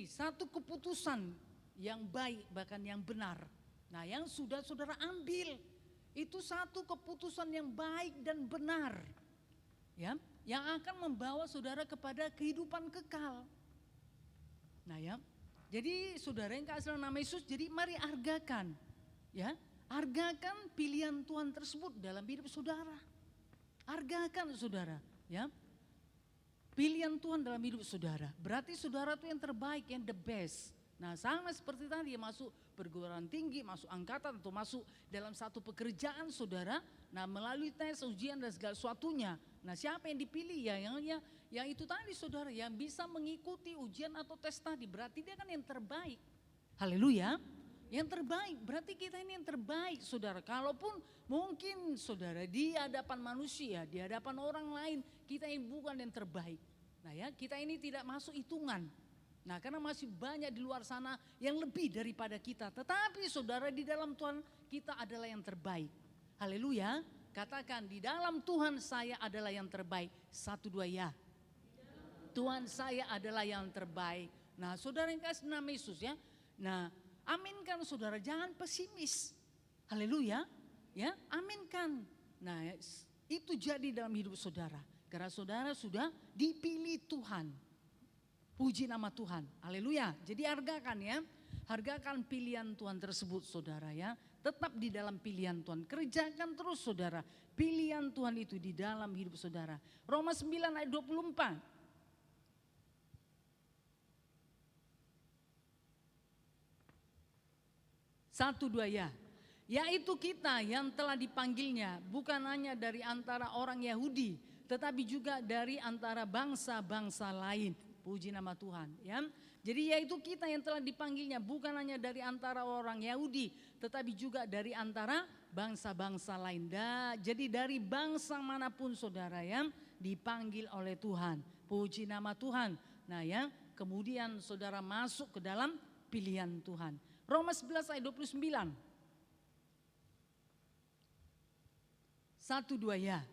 Speaker 3: satu keputusan yang baik bahkan yang benar. Nah yang sudah saudara ambil itu satu keputusan yang baik dan benar. Ya, yang akan membawa saudara kepada kehidupan kekal. Nah ya, jadi saudara yang kasih nama Yesus, jadi mari hargakan. Ya. Hargakan pilihan Tuhan tersebut dalam hidup saudara. Hargakan saudara, ya. Pilihan Tuhan dalam hidup saudara. Berarti saudara itu yang terbaik, yang the best. Nah sama seperti tadi masuk perguruan tinggi, masuk angkatan atau masuk dalam satu pekerjaan saudara. Nah melalui tes, ujian dan segala sesuatunya. Nah siapa yang dipilih ya yang itu tadi saudara yang bisa mengikuti ujian atau tes tadi. Berarti dia kan yang terbaik. Haleluya. Yang terbaik, berarti kita ini yang terbaik saudara. Kalaupun mungkin saudara di hadapan manusia, di hadapan orang lain, kita ini bukan yang terbaik. Nah ya, kita ini tidak masuk hitungan. Nah karena masih banyak di luar sana yang lebih daripada kita. Tetapi saudara di dalam Tuhan kita adalah yang terbaik. Haleluya, katakan di dalam Tuhan saya adalah yang terbaik. 1-2 ya. Tuhan saya adalah yang terbaik. Nah saudara yang kasih nama Yesus ya. Nah aminkan saudara, jangan pesimis. Haleluya, ya aminkan. Nah itu jadi dalam hidup saudara. Karena saudara sudah dipilih Tuhan. Puji nama Tuhan, haleluya. Jadi hargakan ya, hargakan pilihan Tuhan tersebut saudara ya. Tetap di dalam pilihan Tuhan, kerjakan terus saudara. Pilihan Tuhan itu di dalam hidup saudara. Roma 9 ayat 24. 1-2 ya. Yaitu kita yang telah dipanggilnya bukan hanya dari antara orang Yahudi, tetapi juga dari antara bangsa-bangsa lain. Puji nama Tuhan ya. Jadi yaitu kita yang telah dipanggilnya bukan hanya dari antara orang Yahudi, tetapi juga dari antara bangsa-bangsa lain. Jadi dari bangsa manapun saudara ya dipanggil oleh Tuhan. Puji nama Tuhan. Nah ya, kemudian saudara masuk ke dalam pilihan Tuhan. Roma 11 ayat 29. 1-2 ya.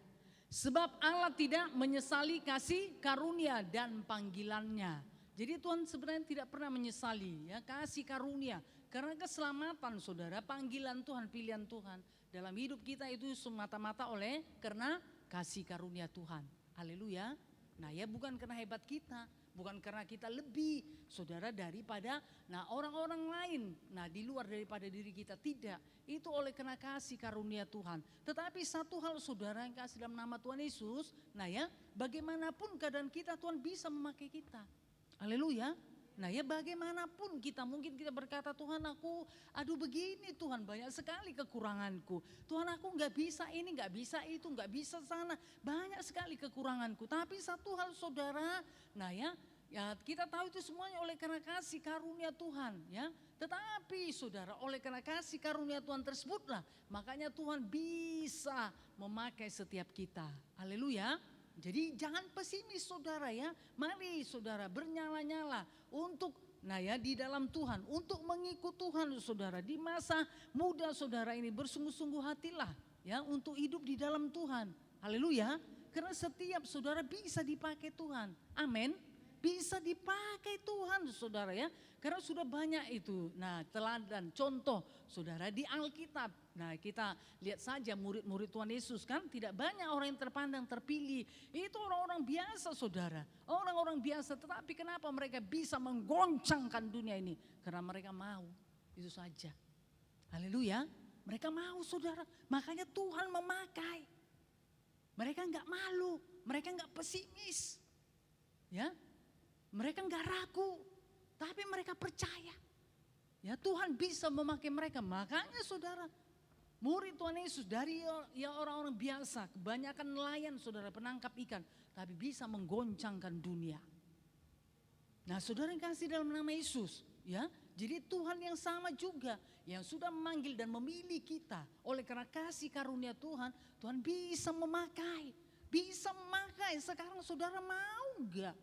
Speaker 3: Sebab Allah tidak menyesali kasih karunia dan panggilannya. Jadi Tuhan sebenarnya tidak pernah menyesali ya kasih karunia. Karena keselamatan saudara, panggilan Tuhan, pilihan Tuhan. Dalam hidup kita itu semata-mata oleh karena kasih karunia Tuhan. Haleluya. Nah ya bukan karena hebat kita. Bukan karena kita lebih saudara daripada orang-orang lain. Nah di luar daripada diri kita, tidak. Itu oleh karena kasih karunia Tuhan. Tetapi satu hal saudara yang kasih dalam nama Tuhan Yesus. Nah ya bagaimanapun keadaan kita Tuhan bisa memakai kita. Haleluya. Nah ya bagaimanapun kita mungkin kita berkata Tuhan aku aduh begini Tuhan banyak sekali kekuranganku. Tuhan aku gak bisa ini gak bisa itu gak bisa sana. Banyak sekali kekuranganku. Tapi satu hal saudara nah ya kita tahu itu semuanya oleh karena kasih karunia Tuhan ya. Tetapi saudara oleh karena kasih karunia Tuhan tersebutlah makanya Tuhan bisa memakai setiap kita. Haleluya. Jadi jangan pesimis saudara ya. Mari saudara bernyala-nyala untuk di dalam Tuhan. Untuk mengikut Tuhan saudara. Di masa muda saudara ini bersungguh-sungguh hatilah ya untuk hidup di dalam Tuhan. Haleluya. Karena setiap saudara bisa dipakai Tuhan. Amin. Bisa dipakai Tuhan saudara ya. Karena sudah banyak itu. Nah teladan contoh saudara di Alkitab. Nah kita lihat saja murid-murid Tuhan Yesus kan tidak banyak orang yang terpandang terpilih. Itu orang-orang biasa saudara. Orang-orang biasa tetapi kenapa mereka bisa menggoncangkan dunia ini? Karena mereka mau itu saja. Haleluya. Mereka mau saudara. Makanya Tuhan memakai. Mereka enggak malu. Mereka enggak pesimis. Ya. Mereka enggak ragu. Tapi mereka percaya. Ya Tuhan bisa memakai mereka. Makanya saudara, murid Tuhan Yesus dari ya orang-orang biasa, kebanyakan nelayan saudara penangkap ikan, tapi bisa menggoncangkan dunia. Nah saudara yang kasih dalam nama Yesus, ya. Jadi Tuhan yang sama juga yang sudah memanggil dan memilih kita. Oleh karena kasih karunia Tuhan, Tuhan bisa memakai. Bisa memakai. Sekarang saudara mau enggak?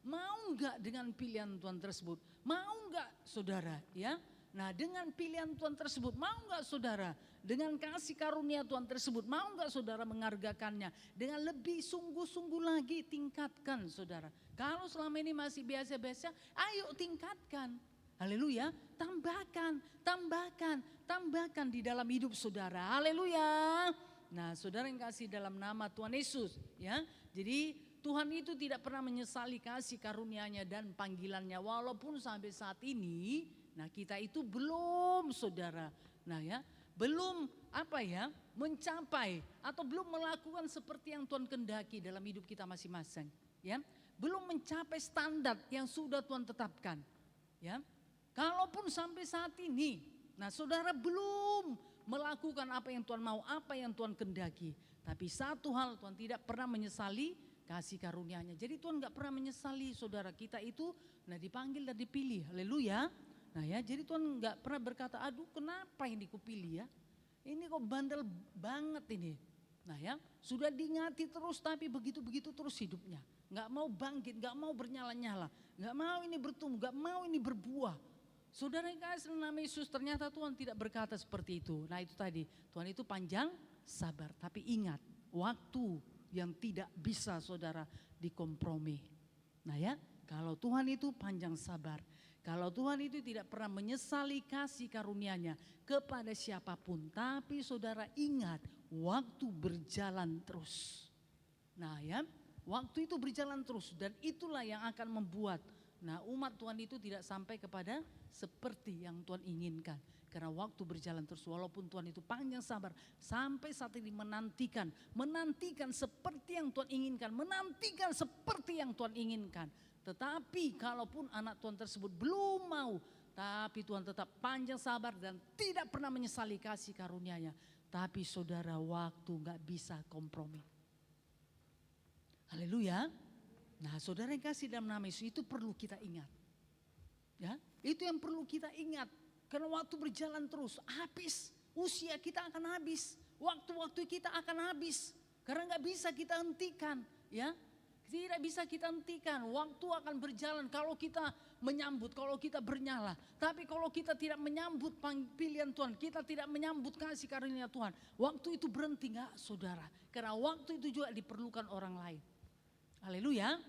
Speaker 3: Mau enggak dengan pilihan Tuhan tersebut? Mau enggak saudara ya? Nah dengan pilihan Tuhan tersebut mau enggak saudara? Dengan kasih karunia Tuhan tersebut mau enggak saudara menghargakannya? Dengan lebih sungguh-sungguh lagi tingkatkan saudara. Kalau selama ini masih biasa-biasa, ayo tingkatkan. Haleluya, tambahkan di dalam hidup saudara. Haleluya. Nah saudara yang kasih dalam nama Tuhan Yesus ya. Jadi Tuhan itu tidak pernah menyesali kasih karunia-Nya dan panggilannya walaupun sampai saat ini nah kita itu belum saudara belum mencapai atau belum melakukan seperti yang Tuhan kehendaki dalam hidup kita masing-masing ya belum mencapai standar yang sudah Tuhan tetapkan ya kalaupun sampai saat ini nah saudara belum melakukan apa yang Tuhan mau apa yang Tuhan kehendaki tapi satu hal Tuhan tidak pernah menyesali kasih karunia-Nya. Jadi Tuhan gak pernah menyesali saudara kita itu dipanggil dan dipilih. Haleluya. Nah ya jadi Tuhan gak pernah berkata aduh kenapa ini kupilih ya. Ini kok bandel banget ini. Nah ya sudah diingati terus tapi begitu-begitu terus hidupnya. Gak mau bangkit, gak mau bernyala-nyala. Gak mau ini bertumbuh, gak mau ini berbuah. Saudara yang kasih nama Yesus ternyata Tuhan tidak berkata seperti itu. Nah itu tadi Tuhan itu panjang sabar. Tapi ingat waktu yang tidak bisa saudara dikompromi. Nah ya, kalau Tuhan itu panjang sabar. Kalau Tuhan itu tidak pernah menyesali kasih karunia-Nya kepada siapapun. Tapi saudara ingat, waktu berjalan terus. Nah ya, waktu itu berjalan terus dan itulah yang akan membuat umat Tuhan itu tidak sampai kepada seperti yang Tuhan inginkan. Karena waktu berjalan terus walaupun Tuhan itu panjang sabar sampai saat ini menantikan seperti yang Tuhan inginkan, menantikan seperti yang Tuhan inginkan. Tetapi kalaupun anak Tuhan tersebut belum mau, tapi Tuhan tetap panjang sabar dan tidak pernah menyesali kasih karunia-Nya. Tapi saudara waktu gak bisa kompromi. Haleluya. Nah, saudara yang kasih dalam nama Yesus, itu perlu kita ingat. Ya, itu yang perlu kita ingat. Karena waktu berjalan terus, habis. Usia kita akan habis. Waktu-waktu kita akan habis. Karena nggak bisa kita hentikan. Ya, tidak bisa kita hentikan. Waktu akan berjalan kalau kita menyambut, kalau kita bernyala. Tapi kalau kita tidak menyambut pilihan Tuhan, kita tidak menyambut kasih karunia Tuhan. Waktu itu berhenti nggak, saudara? Karena waktu itu juga diperlukan orang lain. Haleluya.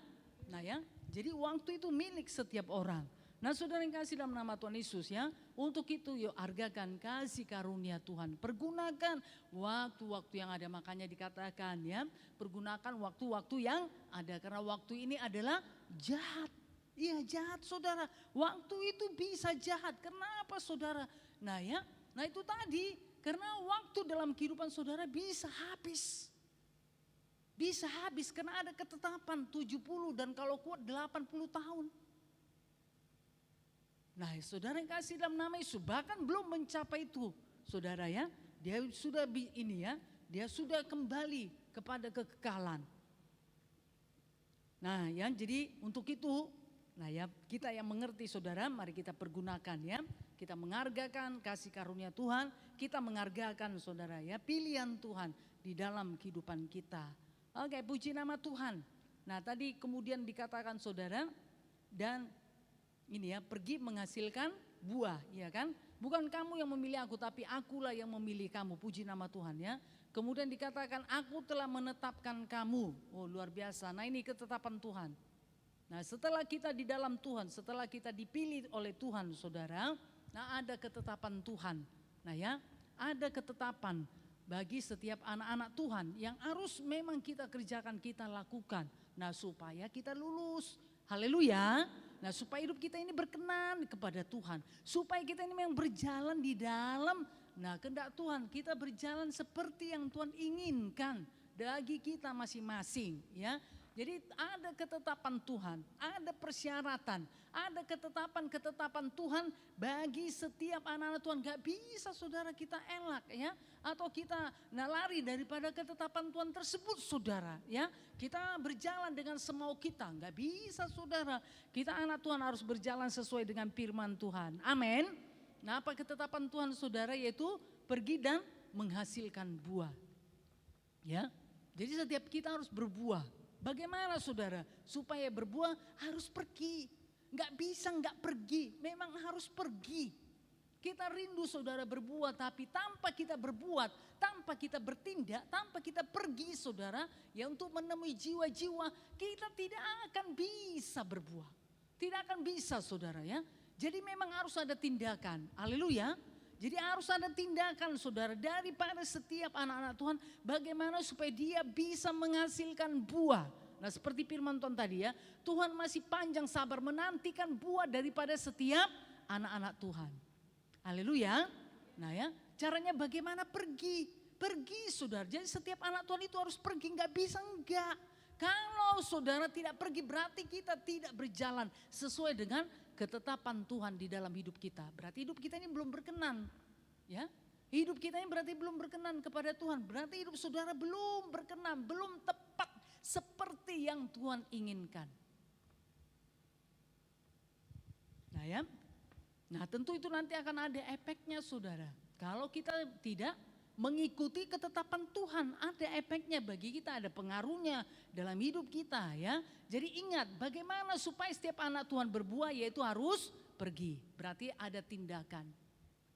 Speaker 3: Nah ya, jadi waktu itu milik setiap orang. Nah, saudara yang kasih dalam nama Tuhan Yesus ya, untuk itu yuk hargakan kasih karunia Tuhan. Pergunakan waktu-waktu yang ada, makanya dikatakan ya, pergunakan waktu-waktu yang ada. Karena waktu ini adalah jahat. Iya jahat saudara, waktu itu bisa jahat. Kenapa saudara? Nah ya, nah itu tadi, karena waktu dalam kehidupan saudara bisa habis. Bisa habis karena ada ketetapan 70 dan kalau kuat 80 tahun. Nah, saudara yang kasih dalam nama Yesus bahkan belum mencapai itu, saudara ya. Dia sudah ini ya, dia sudah kembali kepada kekekalan. Nah, ya jadi untuk itu, nah ya kita yang mengerti saudara, mari kita pergunakan ya. Kita menghargakan kasih karunia Tuhan, kita menghargakan saudara ya pilihan Tuhan di dalam kehidupan kita. Oke, puji nama Tuhan. Nah, tadi kemudian dikatakan saudara dan ini ya, pergi menghasilkan buah, ya kan? Bukan kamu yang memilih aku, tapi akulah yang memilih kamu. Puji nama Tuhan ya. Kemudian dikatakan, aku telah menetapkan kamu. Oh, luar biasa. Nah, ini ketetapan Tuhan. Nah, setelah kita di dalam Tuhan, setelah kita dipilih oleh Tuhan, saudara, nah ada ketetapan Tuhan. Nah ya, ada ketetapan bagi setiap anak-anak Tuhan yang harus memang kita kerjakan, kita lakukan. Nah, supaya kita lulus. Haleluya. Nah, supaya hidup kita ini berkenan kepada Tuhan. Supaya kita ini memang berjalan di dalam, nah kehendak Tuhan. Kita berjalan seperti yang Tuhan inginkan bagi kita masing-masing ya. Jadi ada ketetapan Tuhan, ada persyaratan, ada ketetapan Tuhan bagi setiap anak-anak Tuhan. Gak bisa saudara kita elak ya, atau kita lari daripada ketetapan Tuhan tersebut saudara ya. Kita berjalan dengan semau kita, gak bisa saudara. Kita anak Tuhan harus berjalan sesuai dengan firman Tuhan, amin. Nah, apa ketetapan Tuhan saudara, yaitu pergi dan menghasilkan buah ya. Jadi setiap kita harus berbuah. Bagaimana saudara? Supaya berbuah harus pergi. Gak bisa gak pergi, memang harus pergi. Kita rindu saudara berbuat, tapi tanpa kita berbuat, tanpa kita bertindak, tanpa kita pergi saudara, ya untuk menemui jiwa-jiwa, kita tidak akan bisa berbuah. Tidak akan bisa saudara ya. Jadi memang harus ada tindakan, haleluya. Jadi harus ada tindakan saudara daripada setiap anak-anak Tuhan, bagaimana supaya dia bisa menghasilkan buah. Nah, seperti firman Tuhan tadi ya, Tuhan masih panjang sabar menantikan buah daripada setiap anak-anak Tuhan. Haleluya. Nah ya, caranya bagaimana? Pergi saudara. Jadi setiap anak Tuhan itu harus pergi, nggak bisa enggak. Kalau saudara tidak pergi berarti kita tidak berjalan sesuai dengan ketetapan Tuhan di dalam hidup kita. Berarti hidup kita ini belum berkenan. Ya, hidup kita ini berarti belum berkenan kepada Tuhan. Berarti hidup saudara belum berkenan, belum tepat seperti yang Tuhan inginkan. Nah ya, nah tentu itu nanti akan ada efeknya saudara. Kalau kita tidak mengikuti ketetapan Tuhan, ada efeknya bagi kita, ada pengaruhnya dalam hidup kita ya. Jadi ingat bagaimana supaya setiap anak Tuhan berbuah, yaitu harus pergi. Berarti ada tindakan.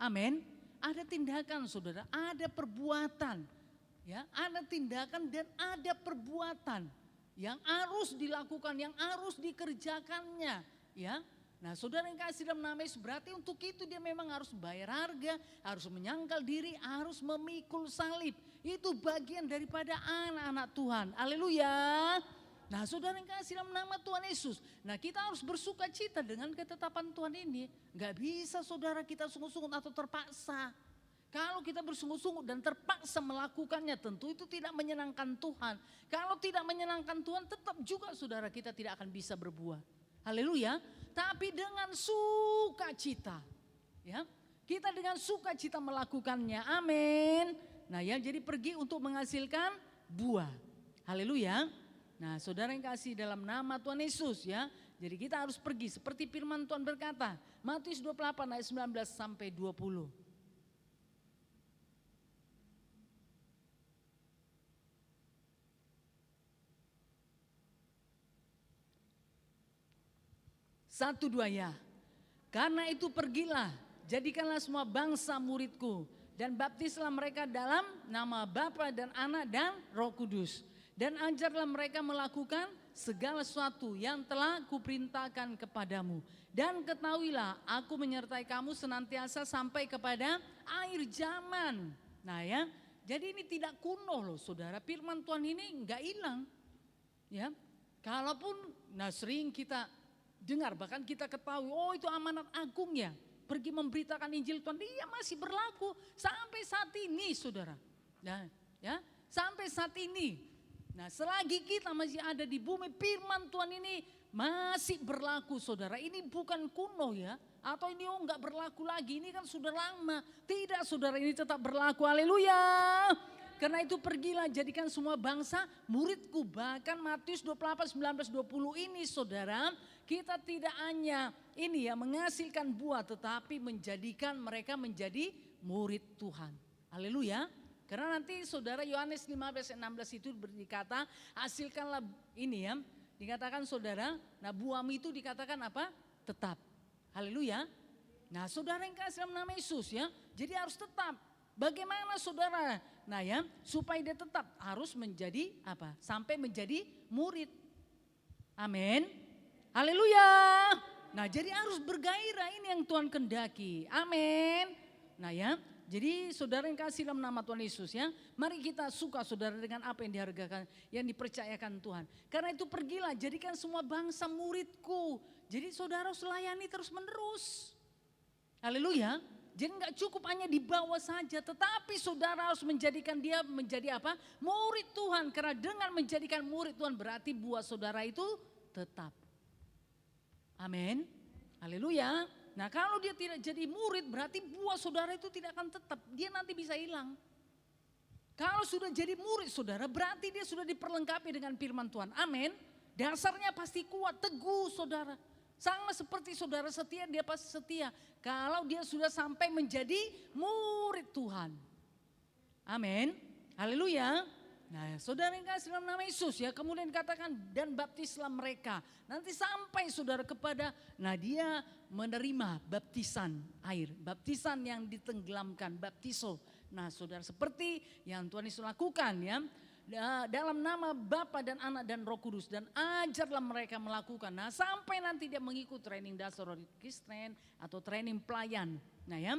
Speaker 3: Amin. Ada tindakan saudara, ada perbuatan. Ya, ada tindakan dan ada perbuatan yang harus dilakukan, yang harus dikerjakannya ya. Nah, saudara yang kasih dalam nama Yesus, berarti untuk itu dia memang harus bayar harga, harus menyangkal diri, harus memikul salib. Itu bagian daripada anak-anak Tuhan. Haleluya. Nah, saudara yang kasih dalam nama Tuhan Yesus, nah kita harus bersuka cita dengan ketetapan Tuhan ini. Gak bisa saudara kita sungguh-sungguh atau terpaksa. Kalau kita bersungguh-sungguh dan terpaksa melakukannya, tentu itu tidak menyenangkan Tuhan. Kalau tidak menyenangkan Tuhan, tetap juga saudara kita tidak akan bisa berbuah. Haleluya. Tapi dengan sukacita, ya, kita dengan sukacita melakukannya, amin. Nah ya, jadi pergi untuk menghasilkan buah, haleluya. Nah saudara yang kasih dalam nama Tuhan Yesus ya. Jadi kita harus pergi seperti firman Tuhan berkata. Matius 28 ayat 19 sampai 20. Satu dua ya. Karena itu pergilah, jadikanlah semua bangsa muridku. Dan baptislah mereka dalam nama Bapa dan Anak dan Roh Kudus. Dan ajarlah mereka melakukan segala sesuatu yang telah kuperintahkan kepadamu. Dan ketahuilah aku menyertai kamu senantiasa sampai kepada akhir zaman. Nah ya, jadi ini tidak kuno loh saudara, firman Tuhan ini enggak hilang. Ya, kalaupun sering kita dengar, bahkan kita ketahui, oh itu amanat agung ya, pergi memberitakan Injil Tuhan, dia masih berlaku sampai saat ini saudara. Nah, ya, sampai saat ini. Nah selagi kita masih ada di bumi, firman Tuhan ini masih berlaku saudara. Ini bukan kuno ya, atau ini enggak berlaku lagi, ini kan sudah lama. Tidak saudara, ini tetap berlaku, haleluya. Karena itu pergilah jadikan semua bangsa muridku. Bahkan Matius 28, 19, 20 ini saudara, kita tidak hanya ini ya menghasilkan buah, tetapi menjadikan mereka menjadi murid Tuhan. Haleluya. Karena nanti saudara Yohanes 15, 16 itu berkata hasilkanlah ini ya. Dikatakan saudara, nah buahmu itu dikatakan apa? Tetap. Haleluya. Nah saudara yang kasih dalam nama Yesus ya, jadi harus tetap. Bagaimana saudara? Nah ya, supaya dia tetap harus menjadi apa? Sampai menjadi murid. Amin. Haleluya. Nah jadi harus bergairah, ini yang Tuhan kendaki. Amin. Nah ya, jadi saudara yang kasih dalam nama Tuhan Yesus ya. Mari kita suka saudara dengan apa yang dihargakan, yang dipercayakan Tuhan. Karena itu pergilah jadikan semua bangsa muridku. Jadi saudara harus layani terus menerus. Haleluya. Jadi enggak cukup hanya dibawa saja, tetapi saudara harus menjadikan dia menjadi apa? Murid Tuhan. Karena dengan menjadikan murid Tuhan berarti buah saudara itu tetap. Amin. Haleluya. Nah kalau dia tidak jadi murid berarti buah saudara itu tidak akan tetap. Dia nanti bisa hilang. Kalau sudah jadi murid saudara berarti dia sudah diperlengkapi dengan firman Tuhan. Amin. Dasarnya pasti kuat, teguh saudara. Sama seperti saudara setia, dia pasti setia. Kalau dia sudah sampai menjadi murid Tuhan. Amin. Haleluya. Nah saudara yang kasih dalam nama Yesus ya. Kemudian katakan dan baptislah mereka. Nanti sampai saudara kepada, nah dia menerima baptisan air. Baptisan yang ditenggelamkan, baptiso. Nah saudara seperti yang Tuhan Yesus lakukan ya. Dalam nama Bapa dan Anak dan Roh Kudus, dan ajarlah mereka melakukan. Nah sampai nanti dia mengikut training dasar Kristen atau training pelayan. Nah ya,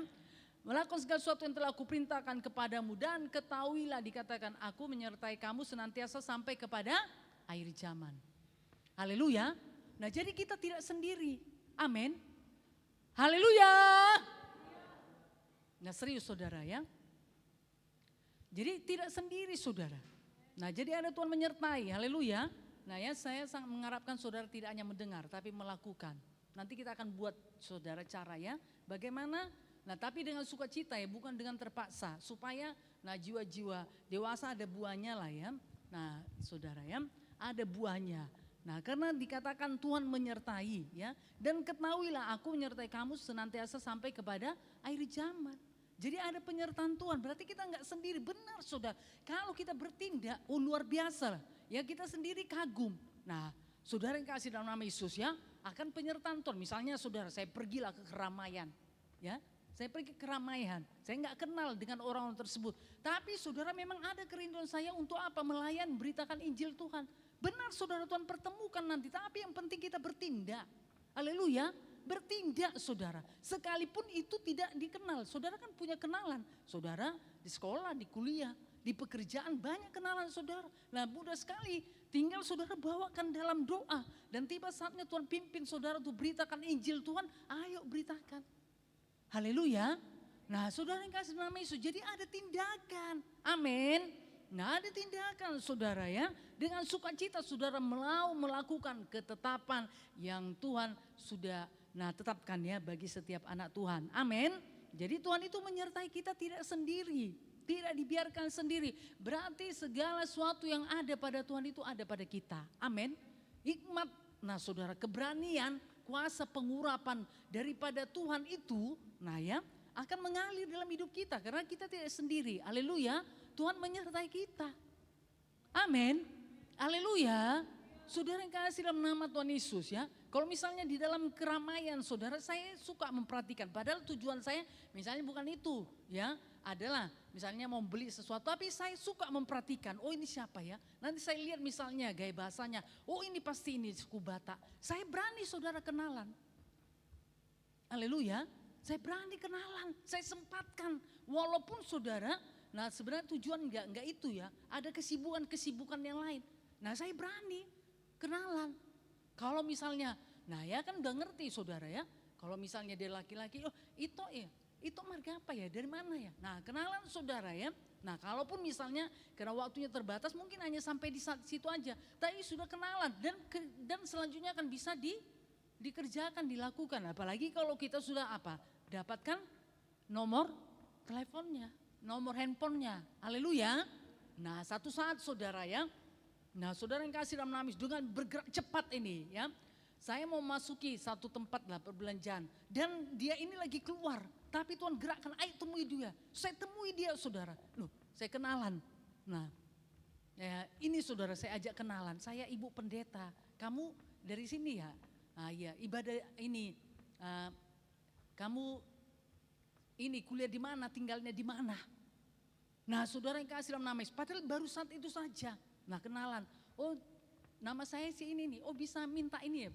Speaker 3: melakukan segala sesuatu yang telah kuperintahkan kepadamu, dan ketahuilah dikatakan aku menyertai kamu senantiasa sampai kepada akhir zaman. Haleluya. Nah jadi kita tidak sendiri. Amin. Haleluya. Nah serius saudara ya. Jadi tidak sendiri saudara. Nah jadi ada Tuhan menyertai, haleluya. Nah ya saya sangat mengharapkan saudara tidak hanya mendengar tapi melakukan. Nanti kita akan buat saudara cara ya, bagaimana. Nah tapi dengan sukacita ya, bukan dengan terpaksa. Supaya nah jiwa-jiwa dewasa ada buahnya lah ya. Nah saudara ya, ada buahnya. Nah karena dikatakan Tuhan menyertai ya. Dan ketahuilah aku menyertai kamu senantiasa sampai kepada akhir zaman. Jadi ada penyertaan Tuhan, berarti kita enggak sendiri, benar saudara. Kalau kita bertindak, luar biasa. Ya kita sendiri kagum. Nah saudara yang kasih dalam nama Yesus ya, akan penyertaan Tuhan. Misalnya saudara, saya pergilah ke keramaian. Ya, saya pergi ke keramaian, saya enggak kenal dengan orang tersebut. Tapi saudara memang ada kerinduan saya untuk apa? Melayan, beritakan Injil Tuhan. Benar saudara, Tuhan pertemukan nanti, tapi yang penting kita bertindak. Haleluya. Bertindak saudara, sekalipun itu tidak dikenal. Saudara kan punya kenalan, saudara di sekolah, di kuliah, di pekerjaan banyak kenalan saudara. Nah mudah sekali, tinggal saudara bawakan dalam doa. Dan tiba saatnya Tuhan pimpin saudara untuk beritakan Injil Tuhan, ayo beritakan. Haleluya. Nah saudara yang kasih nama Yesus, jadi ada tindakan, amin. Nah ada tindakan saudara ya, dengan sukacita saudara mau melakukan ketetapan yang Tuhan sudah tetapkan ya bagi setiap anak Tuhan. Amin. Jadi Tuhan itu menyertai kita tidak sendiri. Tidak dibiarkan sendiri. Berarti segala sesuatu yang ada pada Tuhan itu ada pada kita. Amin. Hikmat, nah saudara, keberanian, kuasa pengurapan daripada Tuhan itu, nah ya, akan mengalir dalam hidup kita. Karena kita tidak sendiri. Haleluya. Tuhan menyertai kita. Amin. Haleluya. Saudara yang kasih dalam nama Tuhan Yesus ya. Kalau misalnya di dalam keramaian saudara, saya suka memperhatikan. Padahal tujuan saya misalnya bukan itu ya. Adalah misalnya mau beli sesuatu, tapi saya suka memperhatikan, oh ini siapa ya. Nanti saya lihat misalnya gaya bahasanya, oh ini pasti ini suku Batak. Saya berani saudara kenalan. Haleluya. Saya berani kenalan, saya sempatkan. Walaupun saudara, nah sebenarnya tujuan enggak itu ya. Ada kesibukan yang lain. Nah saya berani kenalan. Kalau misalnya, nah ya kan udah ngerti saudara ya. Kalau misalnya dia laki-laki, oh itu ya, itu marga apa ya, dari mana ya. Nah kenalan saudara ya. Nah kalaupun misalnya karena waktunya terbatas mungkin hanya sampai di situ aja. Tapi sudah kenalan dan selanjutnya akan bisa dikerjakan, dilakukan. Apalagi kalau kita sudah apa, dapatkan nomor teleponnya, nomor handphonenya. Haleluya. Nah satu saat saudara ya. Nah saudara yang kasih dalam nama Yesus, dengan bergerak cepat ini ya. Saya mau masuki satu tempat lah perbelanjaan. Dan dia ini lagi keluar. Tapi Tuhan gerakkan, ayo temui dia. Saya temui dia saudara. Loh saya kenalan. Nah ya, ini saudara saya ajak kenalan. Saya ibu pendeta. Kamu dari sini ya? Ah iya, ibadah ini. Kamu ini kuliah di mana, tinggalnya di mana? Nah saudara yang kasih dalam nama Yesus. Padahal baru saat itu saja. Nah kenalan, oh nama saya si ini nih, oh bisa minta ini ya,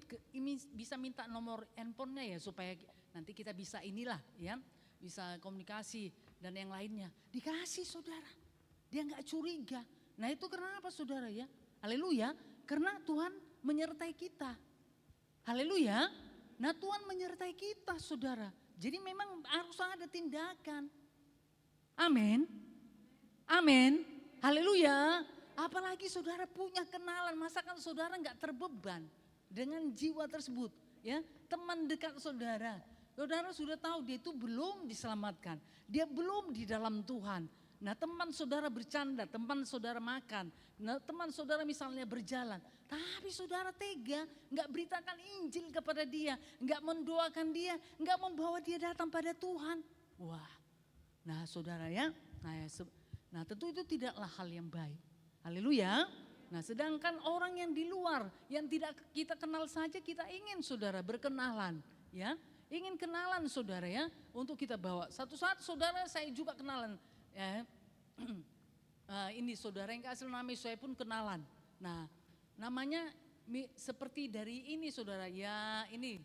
Speaker 3: bisa minta nomor handphonenya ya supaya nanti kita bisa inilah ya, bisa komunikasi dan yang lainnya. Dikasih saudara, dia nggak curiga. Nah itu kenapa saudara ya, haleluya, karena Tuhan menyertai kita. Haleluya, nah Tuhan menyertai kita saudara. Jadi memang harus ada tindakan. Amin, amin, haleluya. Apalagi saudara punya kenalan, masakan saudara nggak terbeban dengan jiwa tersebut, ya teman dekat saudara. Saudara sudah tahu dia itu belum diselamatkan, dia belum di dalam Tuhan. Nah teman saudara bercanda, teman saudara makan, nah, teman saudara misalnya berjalan, tapi saudara tega, nggak beritakan Injil kepada dia, nggak mendoakan dia, nggak membawa dia datang pada Tuhan. Wah, nah saudara ya, nah tentu itu tidaklah hal yang baik. Haleluya. Nah sedangkan orang yang di luar, yang tidak kita kenal saja kita ingin saudara berkenalan. Ya, ingin kenalan saudara ya, untuk kita bawa. Satu saat saudara saya juga kenalan. Ya, ini saudara yang kasih nama saya pun kenalan. Nah namanya seperti dari ini saudara ya ini.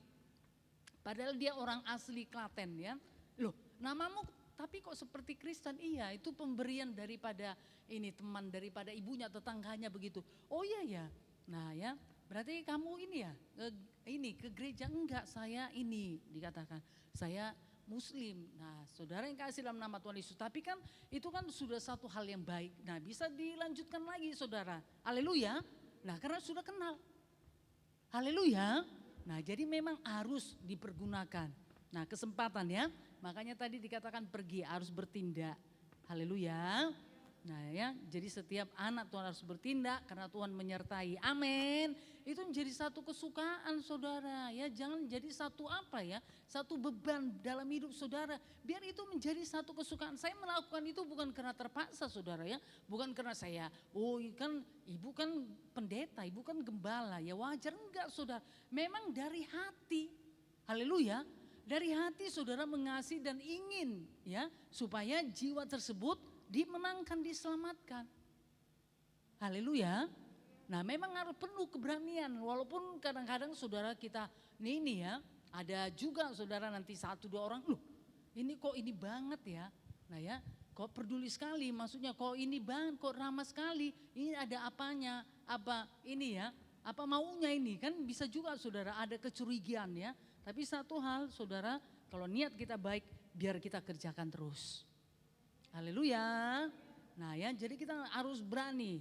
Speaker 3: Padahal dia orang asli Klaten ya. Loh namamu tapi kok seperti Kristen? Iya, itu pemberian daripada ini teman, daripada ibunya, tetangganya begitu. Oh iya ya. Nah ya, berarti kamu ini ya, ke gereja? Enggak, saya ini dikatakan. Saya Muslim. Nah saudara yang kasih dalam nama Tuhan Yesus. Tapi kan itu kan sudah satu hal yang baik. Nah bisa dilanjutkan lagi saudara. Haleluya. Nah karena sudah kenal. Haleluya. Nah jadi memang harus dipergunakan. Nah kesempatan ya. Makanya tadi dikatakan pergi, harus bertindak. Haleluya. Nah ya, jadi setiap anak Tuhan harus bertindak karena Tuhan menyertai. Amin. Itu menjadi satu kesukaan saudara ya. Jangan jadi satu apa ya, satu beban dalam hidup saudara. Biar itu menjadi satu kesukaan. Saya melakukan itu bukan karena terpaksa saudara ya. Bukan karena saya, oh kan ibu kan pendeta, ibu kan gembala. Ya wajar, enggak saudara. Memang dari hati. Haleluya. Dari hati saudara mengasihi dan ingin ya supaya jiwa tersebut dimenangkan, diselamatkan. Haleluya. Nah memang harus penuh keberanian walaupun kadang-kadang saudara kita ini ya, ada juga saudara nanti satu dua orang, loh ini kok ini banget ya. Nah ya, kok peduli sekali, maksudnya kok ini banget, kok ramah sekali, ini ada apanya, apa ini ya, apa maunya ini, kan bisa juga saudara ada kecurigaan ya. Tapi satu hal saudara, kalau niat kita baik, biar kita kerjakan terus. Haleluya. Nah ya, jadi kita harus berani.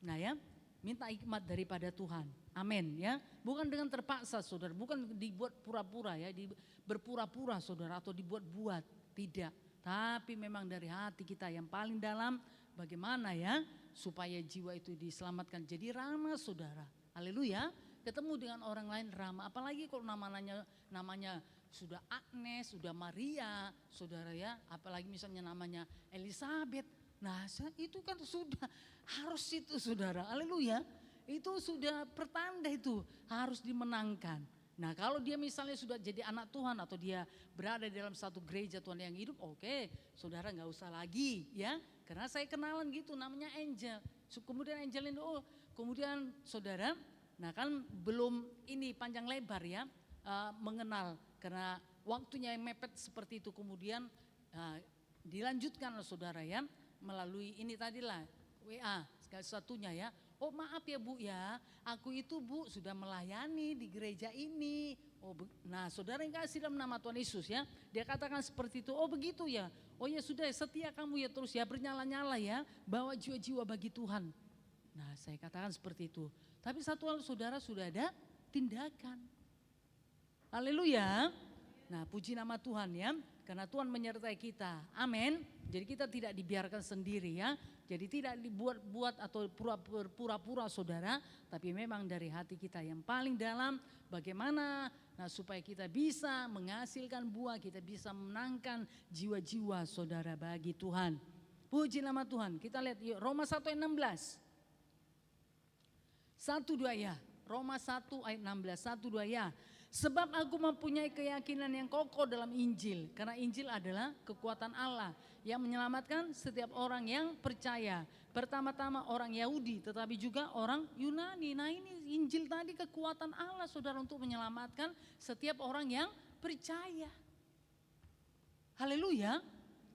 Speaker 3: Nah ya, minta hikmat daripada Tuhan. Amin ya. Bukan dengan terpaksa saudara, bukan dibuat pura-pura ya, berpura-pura saudara atau dibuat-buat. Tidak. tapi memang dari hati kita yang paling dalam. Bagaimana ya supaya jiwa itu diselamatkan. Jadi ramah saudara, haleluya. Ketemu dengan orang lain ramah, apalagi kalau namanya sudah Agnes, sudah Maria, saudara ya, apalagi misalnya namanya Elizabeth. Nah itu kan sudah harus itu saudara, haleluya. Itu sudah pertanda itu harus dimenangkan. Nah kalau dia misalnya sudah jadi anak Tuhan atau dia berada di dalam satu gereja Tuhan yang hidup, oke, saudara gak usah lagi ya. Karena saya kenalan gitu namanya Angel. Kemudian Angel ini kemudian saudara, nah kan belum ini panjang lebar ya mengenal. Karena waktunya yang mepet seperti itu, kemudian dilanjutkan saudara ya melalui ini tadilah WA sekali satunya ya. Oh maaf ya Bu ya, aku itu Bu sudah melayani di gereja ini. Nah saudara yang kasih dalam nama Tuhan Yesus ya, dia katakan seperti itu. Oh begitu ya, oh ya sudah setia kamu ya terus ya bernyala-nyala ya, bawa jiwa-jiwa bagi Tuhan. Nah saya katakan seperti itu. Tapi satu hal saudara, sudah ada tindakan. Haleluya. Nah puji nama Tuhan ya, karena Tuhan menyertai kita. Amin. Jadi kita tidak dibiarkan sendiri ya. Jadi tidak dibuat-buat atau pura-pura saudara, tapi memang dari hati kita yang paling dalam bagaimana supaya kita bisa menghasilkan buah, kita bisa memenangkan jiwa-jiwa saudara bagi Tuhan. Puji nama Tuhan. Kita lihat yuk Roma 1 ayat 16. 1-2 ya. Roma 1 ayat 16, 1-2 ya. Sebab aku mempunyai keyakinan yang kokoh dalam Injil. Karena Injil adalah kekuatan Allah yang menyelamatkan setiap orang yang percaya. Pertama-tama orang Yahudi tetapi juga orang Yunani. Nah ini Injil tadi kekuatan Allah saudara untuk menyelamatkan setiap orang yang percaya. Haleluya.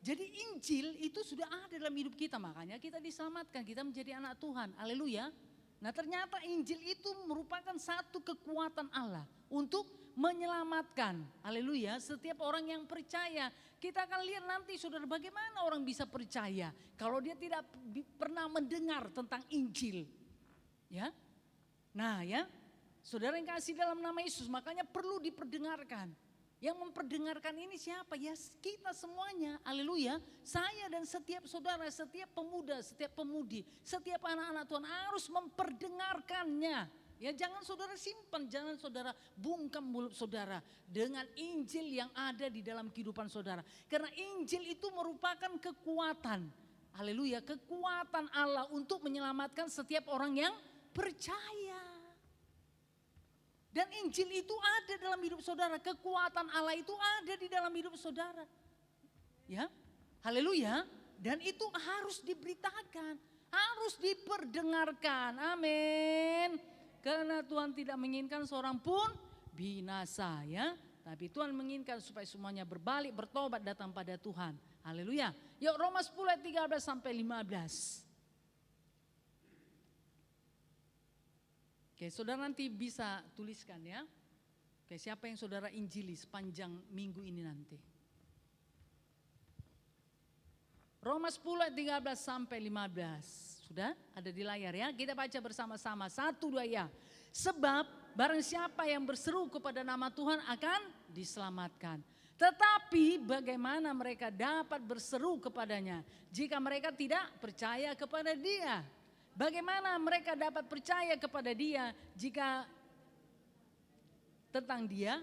Speaker 3: Jadi Injil itu sudah ada dalam hidup kita, makanya kita diselamatkan, kita menjadi anak Tuhan. Haleluya. Nah ternyata Injil itu merupakan satu kekuatan Allah untuk menyelamatkan, haleluya, setiap orang yang percaya. Kita akan lihat nanti saudara bagaimana orang bisa percaya kalau dia tidak pernah mendengar tentang Injil. Ya, nah ya, saudara yang kasih dalam nama Yesus, makanya perlu diperdengarkan. Yang memperdengarkan ini siapa? Ya kita semuanya, haleluya. Saya dan setiap saudara, setiap pemuda, setiap pemudi, setiap anak-anak Tuhan harus memperdengarkannya. Ya jangan saudara simpan, jangan saudara bungkam mulut saudara dengan Injil yang ada di dalam kehidupan saudara. Karena Injil itu merupakan kekuatan, haleluya, kekuatan Allah untuk menyelamatkan setiap orang yang percaya. Dan Injil itu ada dalam hidup saudara, kekuatan Allah itu ada di dalam hidup saudara. Ya, haleluya. Dan itu harus diberitakan, harus diperdengarkan, amin. Karena Tuhan tidak menginginkan seorang pun binasa ya. Tapi Tuhan menginginkan supaya semuanya berbalik, bertobat, datang pada Tuhan. Haleluya. Yuk Roma 10 ayat 13 sampai 15. Oke, saudara nanti bisa tuliskan ya. Oke, siapa yang saudara injili sepanjang minggu ini nanti. Roma 10 ayat 13 sampai 15. Sudah ada di layar ya. Kita baca bersama-sama. 1, 2 ya. Sebab barang siapa yang berseru kepada nama Tuhan akan diselamatkan. Tetapi bagaimana mereka dapat berseru kepadanya jika mereka tidak percaya kepada Dia? Bagaimana mereka dapat percaya kepada Dia jika tentang Dia?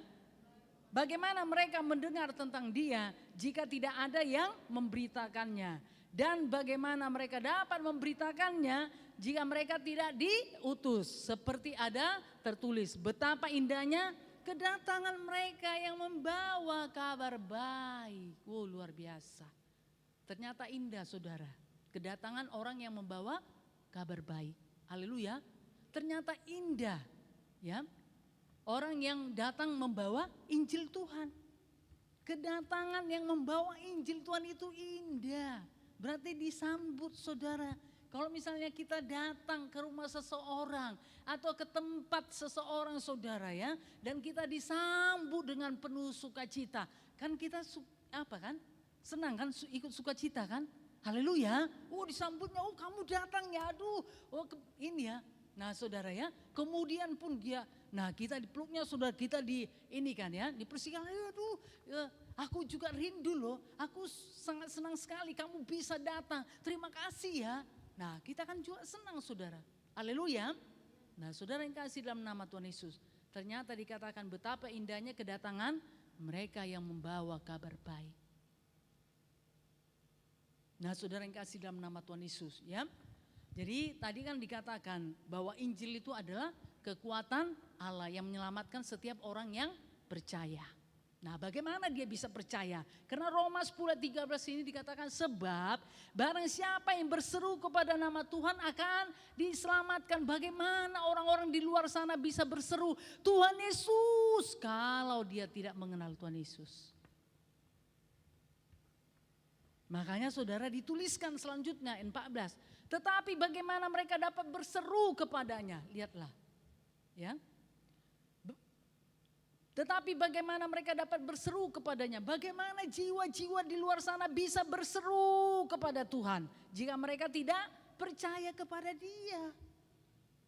Speaker 3: Bagaimana mereka mendengar tentang Dia jika tidak ada yang memberitakannya? Dan bagaimana mereka dapat memberitakannya jika mereka tidak diutus? Seperti ada tertulis, betapa indahnya kedatangan mereka yang membawa kabar baik. Wow, luar biasa. Ternyata indah saudara, kedatangan orang yang membawa kabar baik. Haleluya. Ternyata indah ya. Orang yang datang membawa Injil Tuhan. Kedatangan yang membawa Injil Tuhan itu indah. Berarti disambut saudara. Kalau misalnya kita datang ke rumah seseorang atau ke tempat seseorang saudara ya. Dan kita disambut dengan penuh sukacita. Kan kita apa kan? Senang kan ikut sukacita kan? Haleluya. Oh disambutnya, oh kamu datang ya, aduh. Oh ini ya, Nah saudara ya, kemudian pun dia, nah kita dipeluknya saudara, kita di ini kan ya, dipersilakan, aduh aku juga rindu loh, aku sangat senang sekali kamu bisa datang, terima kasih ya. Nah kita kan juga senang saudara, haleluya. Nah saudara yang kasih dalam nama Tuhan Yesus, ternyata dikatakan betapa indahnya kedatangan mereka yang membawa kabar baik. Nah saudara yang kasih dalam nama Tuhan Yesus ya. Jadi tadi kan dikatakan bahwa Injil itu adalah kekuatan Allah yang menyelamatkan setiap orang yang percaya. Nah bagaimana dia bisa percaya? Karena Roma 10:13 ini dikatakan sebab barang siapa yang berseru kepada nama Tuhan akan diselamatkan. Bagaimana orang-orang di luar sana bisa berseru Tuhan Yesus kalau dia tidak mengenal Tuhan Yesus? Makanya saudara dituliskan selanjutnya 14. Tetapi bagaimana mereka dapat berseru kepadanya? Lihatlah. Ya. Tetapi bagaimana mereka dapat berseru kepadanya? Bagaimana jiwa-jiwa di luar sana bisa berseru kepada Tuhan jika mereka tidak percaya kepada Dia?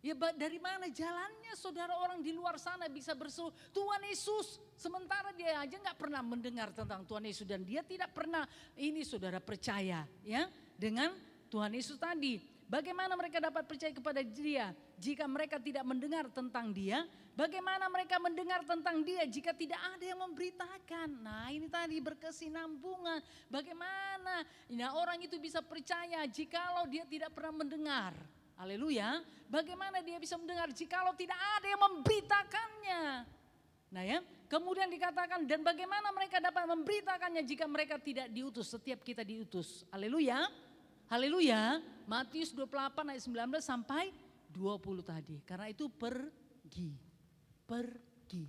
Speaker 3: Ya dari mana jalannya saudara orang di luar sana bisa berseru Tuhan Yesus, sementara dia aja nggak pernah mendengar tentang Tuhan Yesus dan dia tidak pernah ini saudara percaya ya dengan Tuhan Yesus tadi. Bagaimana mereka dapat percaya kepada Dia jika mereka tidak mendengar tentang Dia? Bagaimana mereka mendengar tentang Dia jika tidak ada yang memberitakan? Nah ini tadi berkesinambungan. Bagaimana orang itu bisa percaya jikalau dia tidak pernah mendengar? Haleluya. Bagaimana dia bisa mendengar jikalau tidak ada yang memberitakannya? Nah ya, kemudian dikatakan dan bagaimana mereka dapat memberitakannya jika mereka tidak diutus? Setiap kita diutus. Haleluya. Haleluya. Matius 28 ayat 19 sampai 20 tadi. Karena itu pergi. Pergi.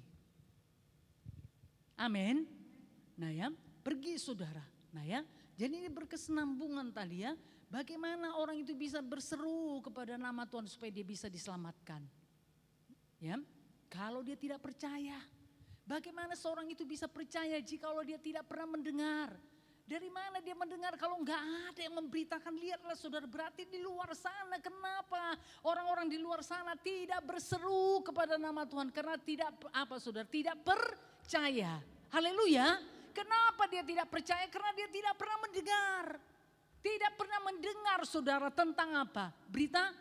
Speaker 3: Amin. Nah ya, pergi saudara. Nah ya, jadi ini berkesinambungan tadi ya. Bagaimana orang itu bisa berseru kepada nama Tuhan supaya dia bisa diselamatkan. Ya, kalau dia tidak percaya. Bagaimana seorang itu bisa percaya jika dia tidak pernah mendengar? Dari mana dia mendengar kalau enggak ada yang memberitakan? Lihatlah saudara, berarti di luar sana kenapa orang-orang di luar sana tidak berseru kepada nama Tuhan? Karena tidak apa saudara? Tidak percaya. Haleluya. Kenapa dia tidak percaya? Karena dia tidak pernah mendengar. Tidak pernah mendengar saudara tentang apa? Berita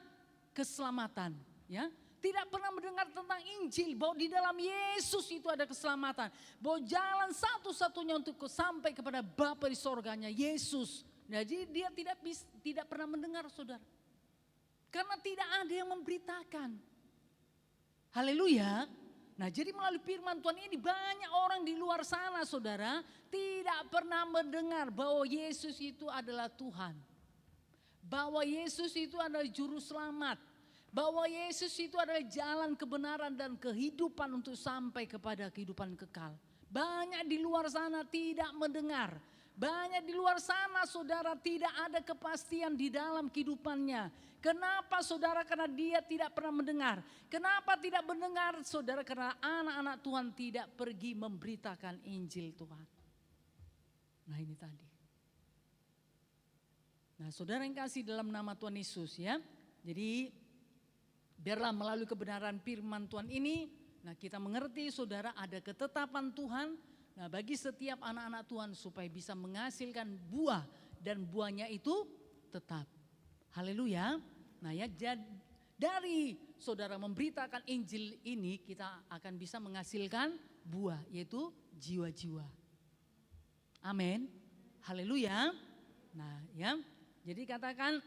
Speaker 3: keselamatan. Ya, tidak pernah mendengar tentang Injil bahwa di dalam Yesus itu ada keselamatan. Bahwa jalan satu-satunya untuk sampai kepada Bapa di sorganya Yesus. Nah, jadi dia tidak pernah mendengar saudara. Karena tidak ada yang memberitakan. Haleluya. Nah jadi melalui firman Tuhan ini banyak orang di luar sana saudara tidak pernah mendengar bahwa Yesus itu adalah Tuhan. Bahwa Yesus itu adalah juru selamat. Bahwa Yesus itu adalah jalan kebenaran dan kehidupan untuk sampai kepada kehidupan kekal. Banyak di luar sana tidak mendengar. Banyak di luar sana saudara tidak ada kepastian di dalam kehidupannya. Kenapa saudara? Karena dia tidak pernah mendengar. Kenapa tidak mendengar saudara? Karena anak-anak Tuhan tidak pergi memberitakan Injil Tuhan. Nah ini tadi. Nah saudara yang kasih dalam nama Tuhan Yesus ya. Jadi biarlah melalui kebenaran firman Tuhan ini. Nah kita mengerti saudara ada ketetapan Tuhan. Nah bagi setiap anak-anak Tuhan supaya bisa menghasilkan buah. Dan buahnya itu tetap. Haleluya. Nah ya dari saudara memberitakan Injil ini kita akan bisa menghasilkan buah yaitu jiwa-jiwa. Amin. Haleluya. Nah ya jadi katakan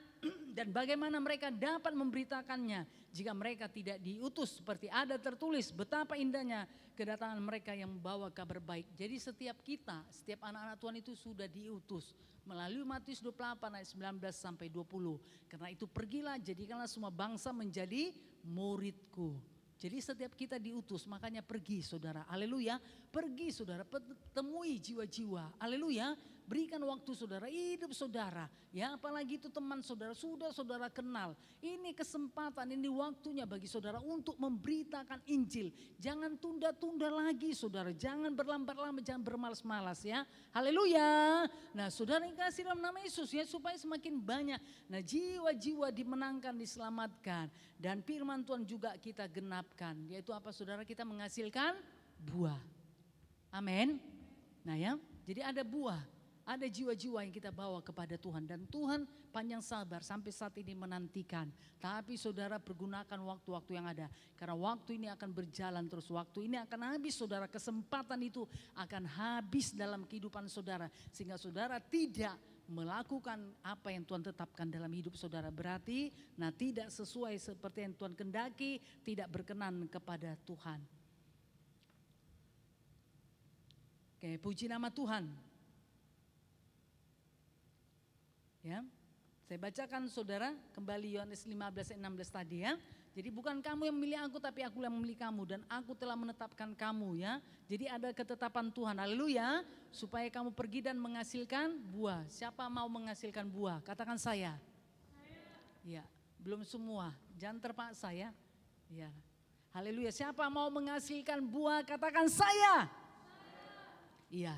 Speaker 3: dan bagaimana mereka dapat memberitakannya jika mereka tidak diutus seperti ada tertulis betapa indahnya kedatangan mereka yang membawa kabar baik. Jadi setiap kita, setiap anak-anak Tuhan itu sudah diutus melalui Matius 28 ayat 19 sampai 20. Karena itu pergilah jadikanlah semua bangsa menjadi muridku. Jadi setiap kita diutus makanya pergi saudara. Haleluya. Pergi saudara temui jiwa-jiwa. Haleluya. berikan waktu saudara, hidup saudara. Ya, apalagi itu teman saudara, sudah saudara kenal. Ini kesempatan, ini waktunya bagi saudara untuk memberitakan Injil. Jangan tunda-tunda lagi saudara, jangan berlambat-lambat, jangan bermalas-malas ya. Haleluya. Nah saudara yang kasih dalam nama Yesus ya, supaya semakin banyak. Nah jiwa-jiwa dimenangkan, diselamatkan. Dan firman Tuhan juga kita genapkan. Yaitu apa saudara, kita menghasilkan buah. Amin. Nah ya, jadi ada buah, ada jiwa-jiwa yang kita bawa kepada Tuhan. Dan Tuhan panjang sabar sampai saat ini menantikan. Tapi saudara pergunakan waktu-waktu yang ada. Karena waktu ini akan berjalan terus, waktu ini akan habis saudara. Kesempatan itu akan habis dalam kehidupan saudara. Sehingga saudara tidak melakukan apa yang Tuhan tetapkan dalam hidup saudara. Berarti tidak sesuai seperti yang Tuhan kendaki, tidak berkenan kepada Tuhan. Oke, puji nama Tuhan. Ya, saya bacakan saudara kembali Yohanes 15:16 tadi ya. Jadi bukan kamu yang memilih aku, tapi aku yang memilih kamu, dan aku telah menetapkan kamu ya. Jadi ada ketetapan Tuhan, haleluya, supaya kamu pergi dan menghasilkan buah. Siapa mau menghasilkan buah? Katakan saya. Ya, belum semua, jangan terpaksa ya. Ya, haleluya. Siapa mau menghasilkan buah? Katakan saya. Iya.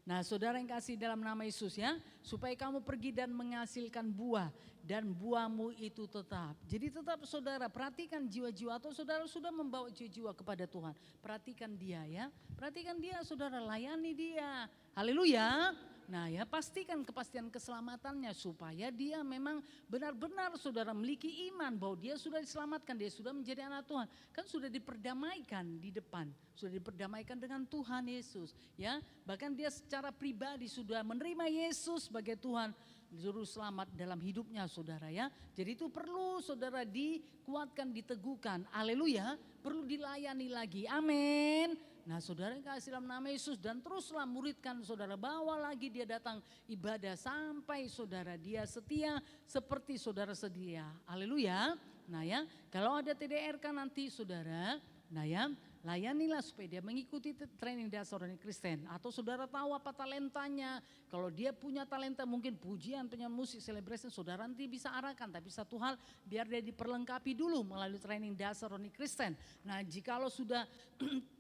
Speaker 3: Nah saudara yang kasih dalam nama Yesus ya, supaya kamu pergi dan menghasilkan buah, dan buahmu itu tetap. Jadi tetap saudara perhatikan jiwa-jiwa, atau saudara sudah membawa jiwa-jiwa kepada Tuhan. Perhatikan dia ya, perhatikan dia saudara, layani dia. Haleluya. Nah ya, pastikan kepastian keselamatannya supaya dia memang benar-benar saudara memiliki iman bahwa dia sudah diselamatkan, dia sudah menjadi anak Tuhan. Kan sudah diperdamaikan di depan, sudah diperdamaikan dengan Tuhan Yesus ya. Bahkan dia secara pribadi sudah menerima Yesus sebagai Tuhan, juru selamat dalam hidupnya saudara ya. Jadi itu perlu saudara dikuatkan, diteguhkan, haleluya, perlu dilayani lagi, amin. Nah saudara yang kasih dalam nama Yesus, dan teruslah muridkan saudara, bawa lagi dia datang ibadah sampai saudara dia setia seperti saudara sedia, haleluya. Nah ya, kalau ada TDRK nanti saudara, nah ya, layanilah supaya dia mengikuti training dasar orang Kristen. Atau saudara tahu apa talentanya, kalau dia punya talenta mungkin pujian, penyanyi musik, celebration, saudara nanti bisa arahkan. Tapi satu hal, biar dia diperlengkapi dulu melalui training dasar orang Kristen. Nah jikalau sudah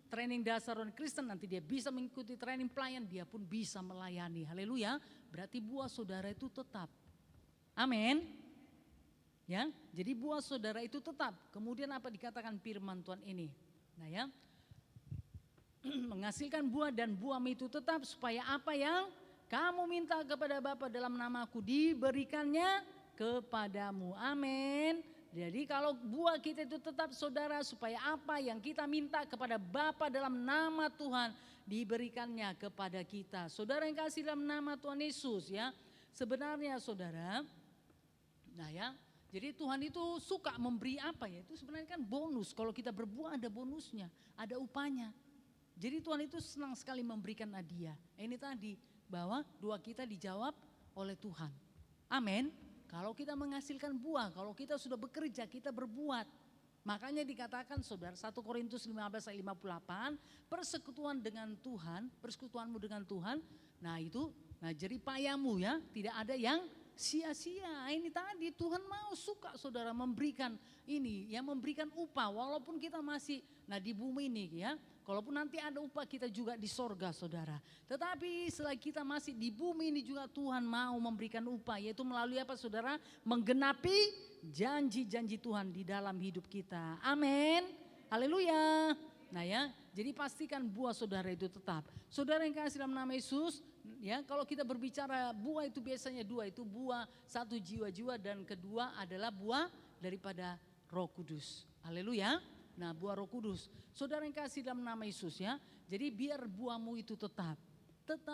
Speaker 3: training dasar orang Kristen, nanti dia bisa mengikuti training pelayan, dia pun bisa melayani, haleluya. Berarti buah saudara itu tetap, amin. Ya, jadi buah saudara itu tetap. Kemudian apa dikatakan firman Tuhan ini? Nah ya, menghasilkan buah dan buahmu itu tetap, supaya apa yang kamu minta kepada Bapa dalam namaku diberikannya kepadamu, amin. Jadi kalau buah kita itu tetap saudara, supaya apa yang kita minta kepada Bapa dalam nama Tuhan diberikannya kepada kita. Saudara yang kasih dalam nama Tuhan Yesus ya, sebenarnya saudara, nah ya, jadi Tuhan itu suka memberi apa ya, itu sebenarnya kan bonus. Kalau kita berbuah ada bonusnya, ada upahnya. Jadi Tuhan itu senang sekali memberikan hadiah. Ini tadi bahwa doa kita dijawab oleh Tuhan, amin. Kalau kita menghasilkan buah, kalau kita sudah bekerja, kita berbuat. Makanya dikatakan saudara 1 Korintus 15 ayat 58, persekutuan dengan Tuhan, persekutuanmu dengan Tuhan, nah itu, nah jeripayamu ya, tidak ada yang sia-sia. Ini tadi Tuhan mau suka saudara memberikan ini, ya memberikan upah walaupun kita masih di bumi ini ya. Kalaupun nanti ada upah kita juga di sorga saudara. Tetapi selagi kita masih di bumi ini juga Tuhan mau memberikan upah, yaitu melalui apa saudara? Menggenapi janji-janji Tuhan di dalam hidup kita. Amin. Haleluya. Nah ya, jadi pastikan buah saudara itu tetap. Saudara yang kasih dalam nama Yesus, ya kalau kita berbicara buah itu biasanya dua, itu buah satu jiwa-jiwa, dan kedua adalah buah daripada Roh Kudus. Haleluya. Nah buah Roh Kudus, saudara yang kasih dalam nama Yesus ya. Jadi biar buahmu itu tetap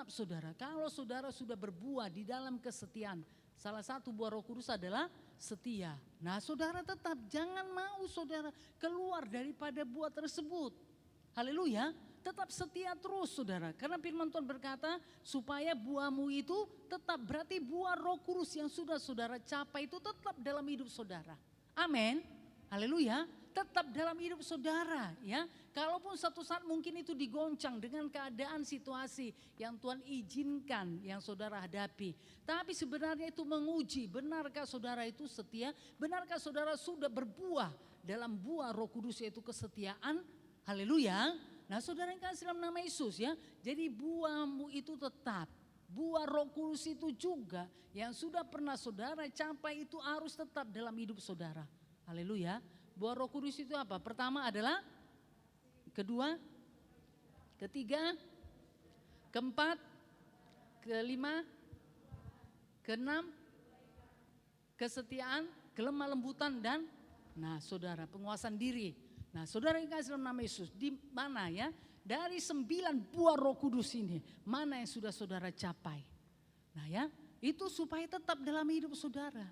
Speaker 3: saudara. Kalau saudara sudah berbuah di dalam kesetiaan, salah satu buah Roh Kudus adalah setia. Nah saudara tetap, jangan mau saudara keluar daripada buah tersebut. Haleluya, tetap setia terus saudara. Karena firman Tuhan berkata supaya buahmu itu tetap, berarti buah Roh Kudus yang sudah saudara capai itu tetap dalam hidup saudara. Amin. Haleluya. tetap dalam hidup saudara ya. Kalaupun satu saat mungkin itu digoncang dengan keadaan situasi yang Tuhan izinkan yang saudara hadapi. Tapi sebenarnya itu menguji, benarkah saudara itu setia? Benarkah saudara sudah berbuah dalam buah Roh Kudus yaitu kesetiaan? Haleluya. Nah saudara yang kasih dalam nama Yesus ya. Jadi buahmu itu tetap. Buah Roh Kudus itu juga yang sudah pernah saudara capai itu harus tetap dalam hidup saudara. Haleluya. Buah Roh Kudus itu apa? Pertama adalah, kedua, ketiga, keempat, kelima, keenam, kesetiaan, kelemah lembutan dan saudara penguasaan diri. Nah saudara yang kasih dalam nama Yesus, di mana ya? Dari 9 buah Roh Kudus ini, mana yang sudah saudara capai? Nah ya, itu supaya tetap dalam hidup saudara.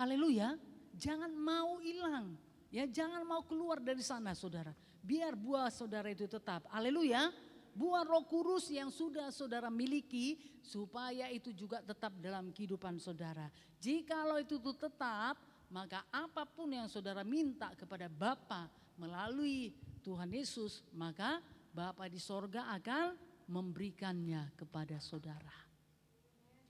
Speaker 3: Haleluya, jangan mau hilang. Ya jangan mau keluar dari sana saudara. Biar buah saudara itu tetap. Haleluya. Buah Roh Kudus yang sudah saudara miliki supaya itu juga tetap dalam kehidupan saudara. Jikalau itu tetap, maka apapun yang saudara minta kepada Bapa melalui Tuhan Yesus, maka Bapa di sorga akan memberikannya kepada saudara.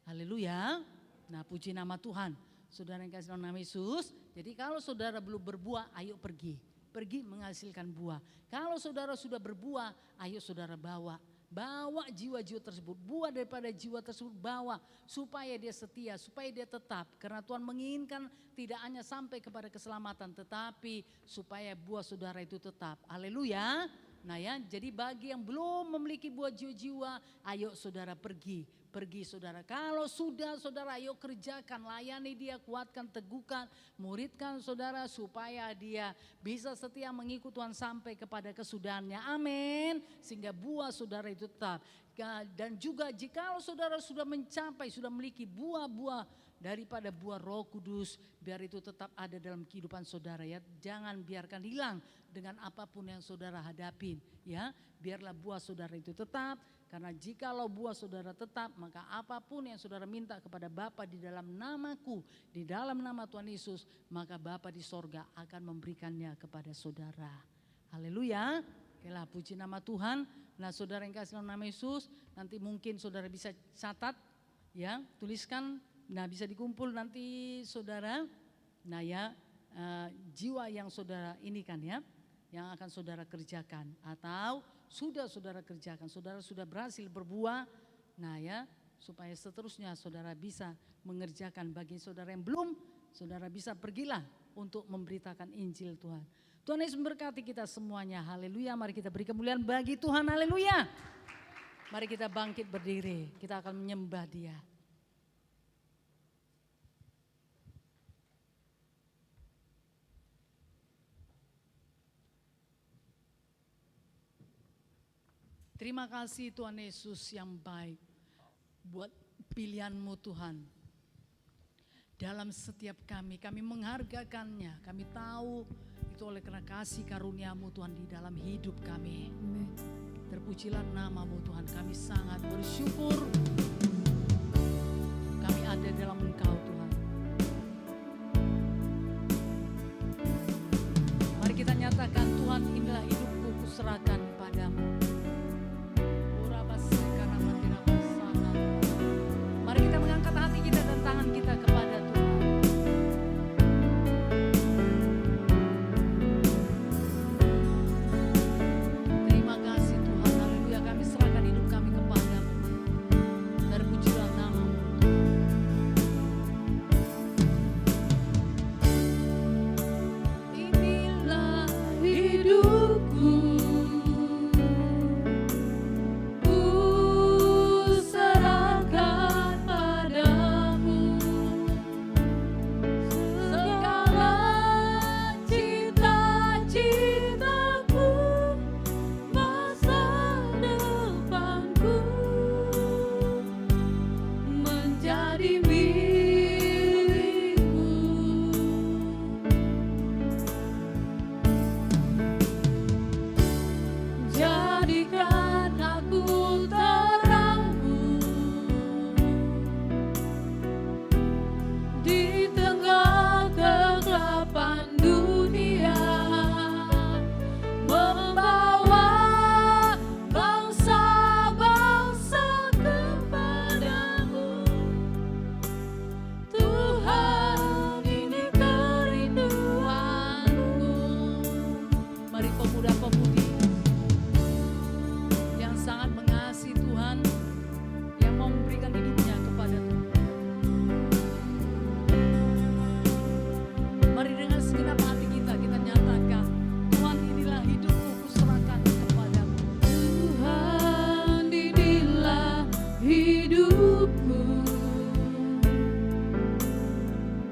Speaker 3: Haleluya. Nah puji nama Tuhan. Saudara yang kasih dalam nama Yesus. Jadi kalau saudara belum berbuah, ayo pergi. Pergi menghasilkan buah. Kalau saudara sudah berbuah, ayo saudara bawa. Bawa jiwa-jiwa tersebut. Buah daripada jiwa tersebut bawa. Supaya dia setia, supaya dia tetap. Karena Tuhan menginginkan tidak hanya sampai kepada keselamatan. Tetapi supaya buah saudara itu tetap. Haleluya. Nah ya, jadi bagi yang belum memiliki buah jiwa-jiwa, ayo saudara pergi. Pergi saudara, kalau sudah saudara ayo kerjakan, layani dia, kuatkan, teguhkan, muridkan saudara supaya dia bisa setia mengikut Tuhan sampai kepada kesudahannya. Amin. Sehingga buah saudara itu tetap. Dan juga jikalau saudara sudah mencapai, sudah memiliki buah-buah daripada buah Roh Kudus, biar itu tetap ada dalam kehidupan saudara ya. Jangan biarkan hilang dengan apapun yang saudara hadapin ya. Biarlah buah saudara itu tetap. Karena jikalau buah saudara tetap, maka apapun yang saudara minta kepada Bapa di dalam namaku, di dalam nama Tuhan Yesus, maka Bapa di sorga akan memberikannya kepada saudara. Haleluya. Okelah, puji nama Tuhan. Nah saudara yang kasih dalam nama Yesus, nanti mungkin saudara bisa catat ya, tuliskan. Nah bisa dikumpul nanti saudara. Nah ya, jiwa yang saudara ini kan ya, yang akan saudara kerjakan atau sudah saudara kerjakan, saudara sudah berhasil berbuah. Nah ya, supaya seterusnya saudara bisa mengerjakan. Bagi saudara yang belum, saudara bisa pergilah untuk memberitakan Injil Tuhan. Tuhan Yesus memberkati kita semuanya. Haleluya. Mari kita beri kemuliaan bagi Tuhan. Haleluya. Mari kita bangkit berdiri. Kita akan menyembah Dia. Terima kasih Tuhan Yesus yang baik buat pilihan-Mu Tuhan. Dalam setiap kami menghargakannya. Kami tahu itu oleh karena kasih karunia-Mu Tuhan di dalam hidup kami.
Speaker 1: Amen.
Speaker 3: Terpujilah nama-Mu Tuhan, kami sangat bersyukur. Kami ada dalam Engkau Tuhan. Mari kita nyatakan, Tuhan inilah hidupku kuserahkan padamu. Mari kita mengangkat hati kita dan tangan kita kepada Tuhan. Terima kasih Tuhan, haleluya, kami serahkan hidup kami kepadamu. Terpujilah nama-Mu. pemuda-pemudi yang sangat mengasihi Tuhan, yang mau memberikan hidupnya kepada Tuhan. Mari dengan segenap hati kita nyatakan, Tuhan inilah hidupku, kuserahkan kepadamu.
Speaker 1: Tuhan inilah hidupku,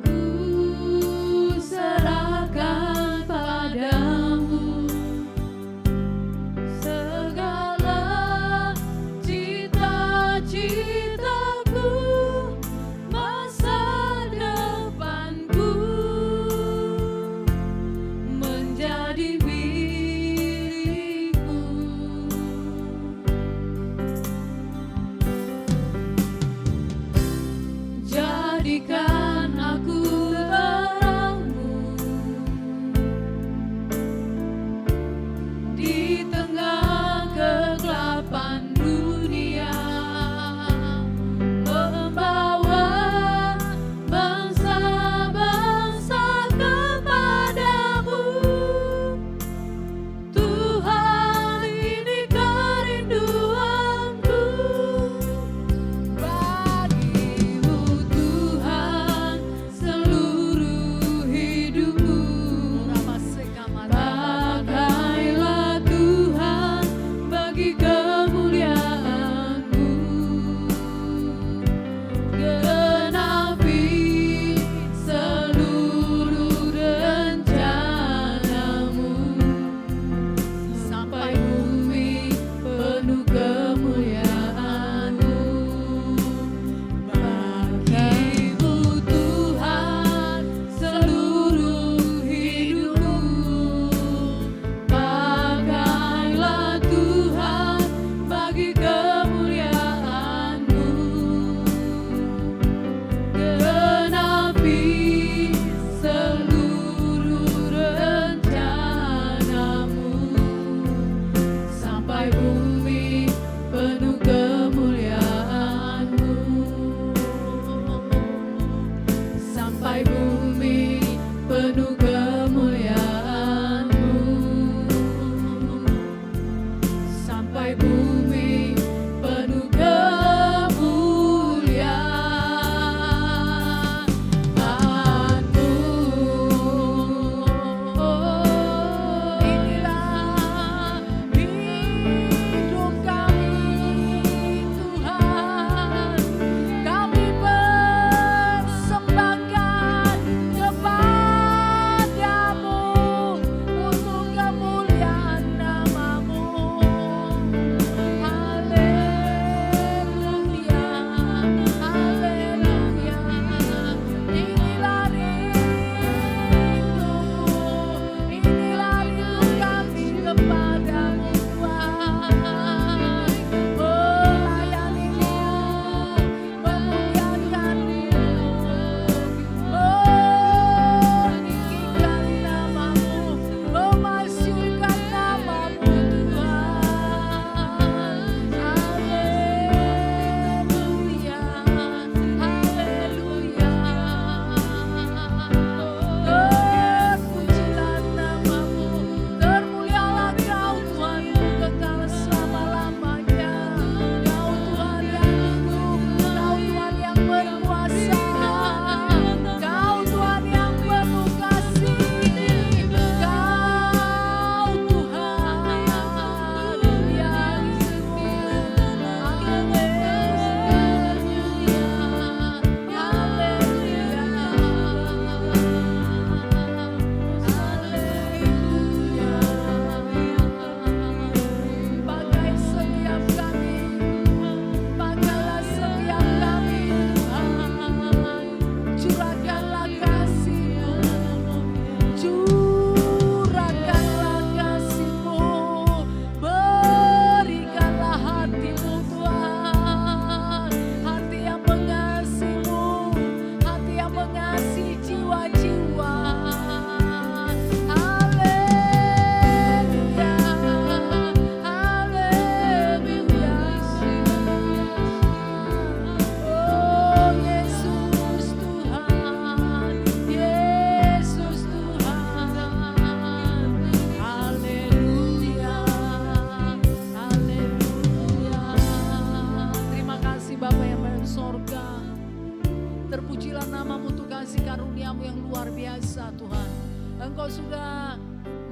Speaker 1: ku serahkan padamu.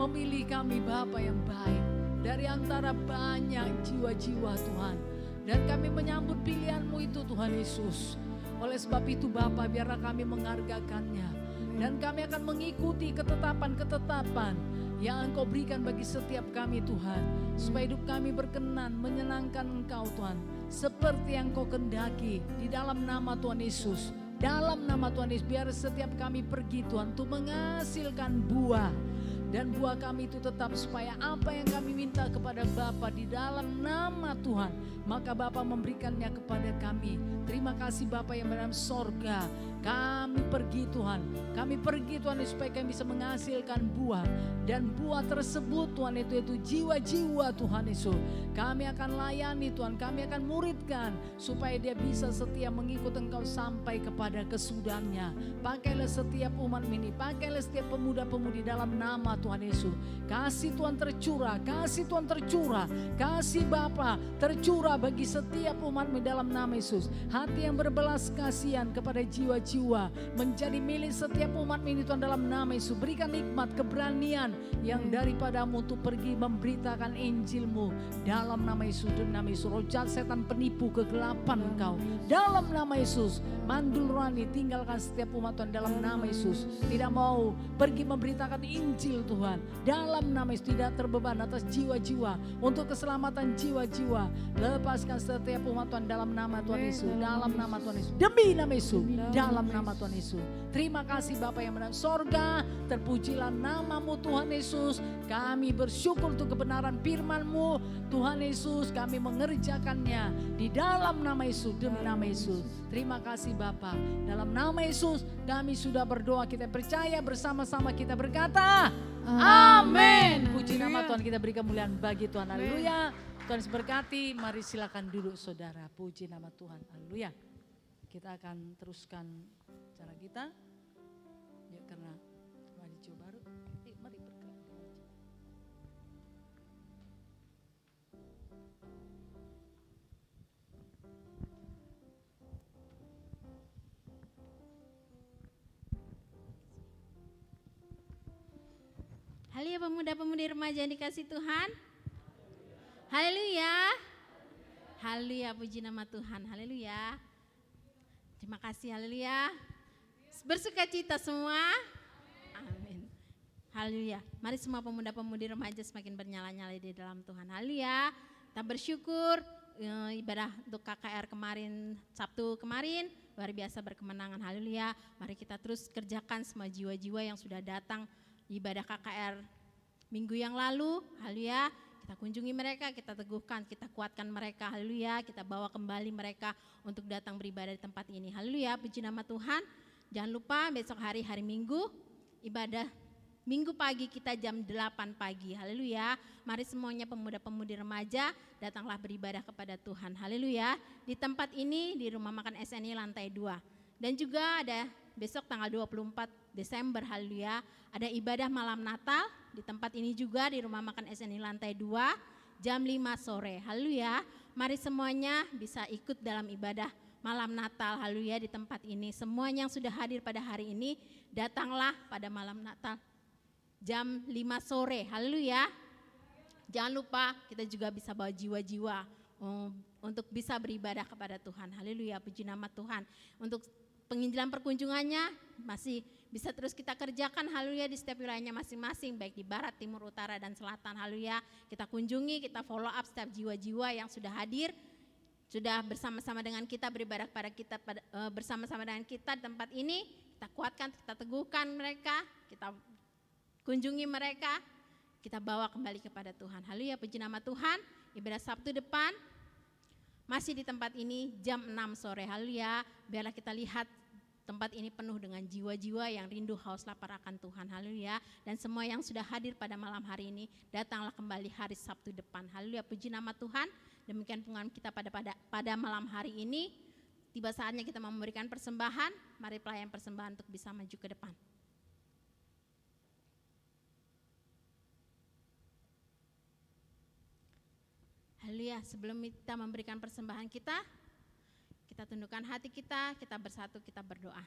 Speaker 3: memilih kami Bapa yang baik dari antara banyak jiwa-jiwa Tuhan. Dan kami menyambut pilihan-Mu itu Tuhan Yesus. Oleh sebab itu Bapa, biarlah kami menghargakannya. Dan kami akan mengikuti ketetapan-ketetapan yang Engkau berikan bagi setiap kami Tuhan. Supaya hidup kami berkenan, menyenangkan Engkau Tuhan. Seperti yang Engkau kendaki di dalam nama Tuhan Yesus. Dalam nama Tuhan Yesus, biar setiap kami pergi Tuhan untuk menghasilkan buah. Dan buah kami itu tetap supaya apa yang kami minta kepada Bapa di dalam nama Tuhan, maka Bapa memberikannya kepada kami. Terima kasih Bapa yang dalam sorga. Kami pergi Tuhan, kami pergi Tuhan supaya kami bisa menghasilkan buah. Dan buah tersebut Tuhan itu jiwa-jiwa Tuhan Yesus. Kami akan layani Tuhan, kami akan muridkan supaya dia bisa setia mengikut Engkau sampai kepada kesudahannya. Pakailah setiap umat ini, pakailah setiap pemuda-pemudi dalam nama Tuhan Yesus. Kasih Tuhan tercurah, kasih Tuhan tercurah, kasih Bapa tercurah bagi setiap umat di dalam nama Yesus. Hati yang berbelas kasihan kepada jiwa-jiwa menjadi milik setiap umat ini Tuhan dalam nama Yesus. Berikan nikmat, keberanian yang daripadamu untuk pergi memberitakan Injil-Mu dalam nama Yesus. Dalam nama Yesus, roh jahat setan penipu kegelapan Engkau dalam nama Yesus. Mandul rohani, tinggalkan setiap umat Tuhan dalam nama Yesus. Tidak mau pergi memberitakan Injil Tuhan dalam nama Yesus. Tidak terbeban atas jiwa-jiwa, untuk keselamatan jiwa-jiwa. Lepaskan setiap umat Tuhan dalam nama Tuhan Yesus. Dalam nama Tuhan Yesus, demi nama Yesus, dalam nama Tuhan Yesus. Terima kasih Bapa yang menang sorga, terpujilah nama-Mu Tuhan Yesus. Kami bersyukur untuk kebenaran firman-Mu Tuhan Yesus. Kami mengerjakannya di dalam nama Yesus, demi nama Yesus. Terima kasih Bapa, dalam nama Yesus kami sudah berdoa. Kita percaya bersama-sama, kita berkata amin. Puji nama Tuhan, kita beri kemuliaan bagi Tuhan. Haleluya. Tuhan berkati. Mari silakan duduk saudara. Puji nama Tuhan. Haleluya. Kita akan teruskan cara kita. Ya, karena mari coba baru. Mari bergerak.
Speaker 4: Haleluya, pemuda-pemudi remaja yang dikasih Tuhan. Haleluya. Haleluya, puji nama Tuhan. Haleluya. Terima kasih, haleluya. Bersukacita semua. Amin. Haleluya. Mari semua pemuda-pemudi remaja semakin bernyala-nyala di dalam Tuhan. Haleluya. Kita bersyukur ibadah untuk KKR kemarin, Sabtu kemarin, luar biasa berkemenangan. Haleluya. Mari kita terus kerjakan semua jiwa-jiwa yang sudah datang ibadah KKR minggu yang lalu. Haleluya. Kita kunjungi mereka, kita teguhkan, kita kuatkan mereka. Haleluya. Kita bawa kembali mereka untuk datang beribadah di tempat ini. Haleluya. Puji nama Tuhan. Jangan lupa besok hari Minggu ibadah Minggu pagi kita jam 8 pagi. Haleluya. Mari semuanya pemuda-pemudi remaja datanglah beribadah kepada Tuhan. Haleluya. Di tempat ini di Rumah Makan SNI lantai 2. Dan juga ada besok tanggal 24 Desember, haleluya, ada ibadah malam Natal di tempat ini juga di Rumah Makan SNI lantai 2 jam 5 sore. Haleluya. Mari semuanya bisa ikut dalam ibadah malam Natal, haleluya, di tempat ini. Semuanya yang sudah hadir pada hari ini datanglah pada malam Natal jam 5 sore. Haleluya. Jangan lupa kita juga bisa bawa jiwa-jiwa untuk bisa beribadah kepada Tuhan. Haleluya, puji nama Tuhan. Untuk penginjilan perkunjungannya masih bisa terus kita kerjakan, haleluya, di setiap wilayahnya masing-masing, baik di barat, timur, utara, dan selatan. Haleluya. Kita kunjungi, kita follow up setiap jiwa-jiwa yang sudah hadir, sudah bersama-sama dengan kita beribadah kepada kita, bersama-sama dengan kita di tempat ini. Kita kuatkan, kita teguhkan mereka, kita kunjungi mereka, kita bawa kembali kepada Tuhan. Haleluya, puji nama Tuhan. Ibadah Sabtu depan masih di tempat ini jam 6 sore. Haleluya. Biarlah kita lihat tempat ini penuh dengan jiwa-jiwa yang rindu haus lapar akan Tuhan. Haleluya. Dan semua yang sudah hadir pada malam hari ini, datanglah kembali hari Sabtu depan. Haleluya, puji nama Tuhan. Demikian pengalaman kita pada malam hari ini. Tiba saatnya kita memberikan persembahan. Mari pelayan persembahan untuk bisa maju ke depan. Haleluya, sebelum kita memberikan persembahan kita tundukkan hati kita bersatu, kita berdoa.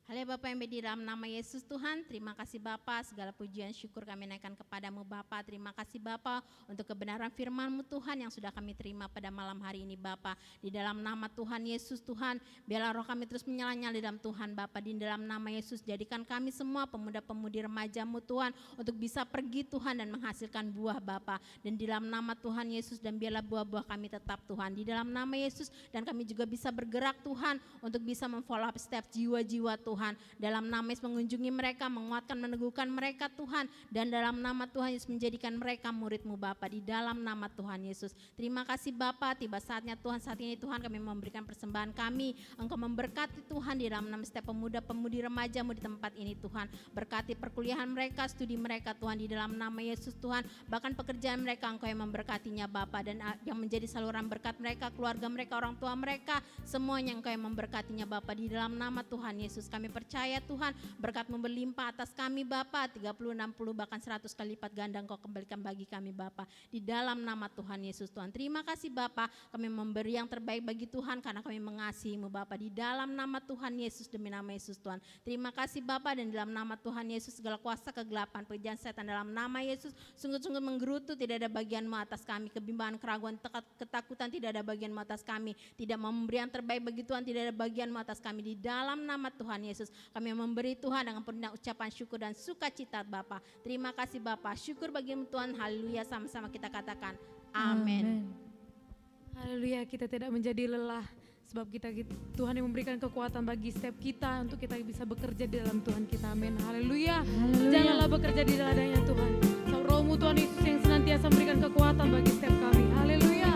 Speaker 4: Haleluya Bapak yang baik, di dalam nama Yesus Tuhan, terima kasih Bapa, segala pujian syukur kami naikkan kepadamu Bapa. Terima kasih Bapa untuk kebenaran firman-Mu Tuhan yang sudah kami terima pada malam hari ini Bapa. Di dalam nama Tuhan Yesus Tuhan, biarlah roh kami terus menyala-nyala di dalam Tuhan Bapa. Di dalam nama Yesus, jadikan kami semua pemuda-pemudi remaja-Mu Tuhan untuk bisa pergi Tuhan dan menghasilkan buah Bapa. Dan di dalam nama Tuhan Yesus, dan biarlah buah-buah kami tetap Tuhan. Di dalam nama Yesus, dan kami juga bisa bergerak Tuhan untuk bisa memfollow up setiap jiwa-jiwa Tuhan. Dalam nama Yesus mengunjungi mereka, menguatkan, meneguhkan mereka Tuhan. Dan dalam nama Tuhan Yesus menjadikan mereka murid-Mu Bapa. Di dalam nama Tuhan Yesus. Terima kasih Bapa, tiba saatnya Tuhan, saat ini Tuhan kami memberikan persembahan kami. Engkau memberkati Tuhan di dalam nama setiap pemuda-pemudi remaja-Mu di tempat ini Tuhan. Berkati perkuliahan mereka, studi mereka Tuhan, di dalam nama Yesus Tuhan. Bahkan pekerjaan mereka Engkau yang memberkatinya Bapa. Dan yang menjadi saluran berkat mereka, keluarga mereka, orang tua mereka, semuanya Engkau yang memberkatinya Bapa. Di dalam nama Tuhan Yesus kami percaya Tuhan, berkat-Mu berlimpah atas kami Bapa, 30, 60 bahkan 100 kali lipat ganda Engkau kembalikan bagi kami Bapa. Di dalam nama Tuhan Yesus Tuhan. Terima kasih Bapa, kami memberi yang terbaik bagi Tuhan karena kami mengasihi-Mu Bapa. Di dalam nama Tuhan Yesus, demi nama Yesus Tuhan. Terima kasih Bapa, dan dalam nama Tuhan Yesus segala kuasa kegelapan, pekerjaan setan dalam nama Yesus sungguh-sungguh menggerutu, tidak ada bagian-Mu atas kami. Kebimbangan, keraguan, ketakutan tidak ada bagian-Mu atas kami. Tidak memberi yang terbaik bagi Tuhan, tidak ada bagian-Mu atas kami. Di dalam nama Tuhan Yesus kami memberi Tuhan dengan penuh ucapan syukur dan sukacita Bapa. Terima kasih Bapa, syukur bagi-Mu Tuhan. Haleluya, sama-sama kita katakan amin.
Speaker 2: Haleluya, kita tidak menjadi lelah sebab Tuhan yang memberikan kekuatan bagi setiap kita untuk kita bisa bekerja di dalam Tuhan kita. Amin. Haleluya. Janganlah bekerja di ladangnya Tuhan. Sebab roh-Mu Tuhan Yesus yang senantiasa memberikan kekuatan bagi setiap kami. Haleluya.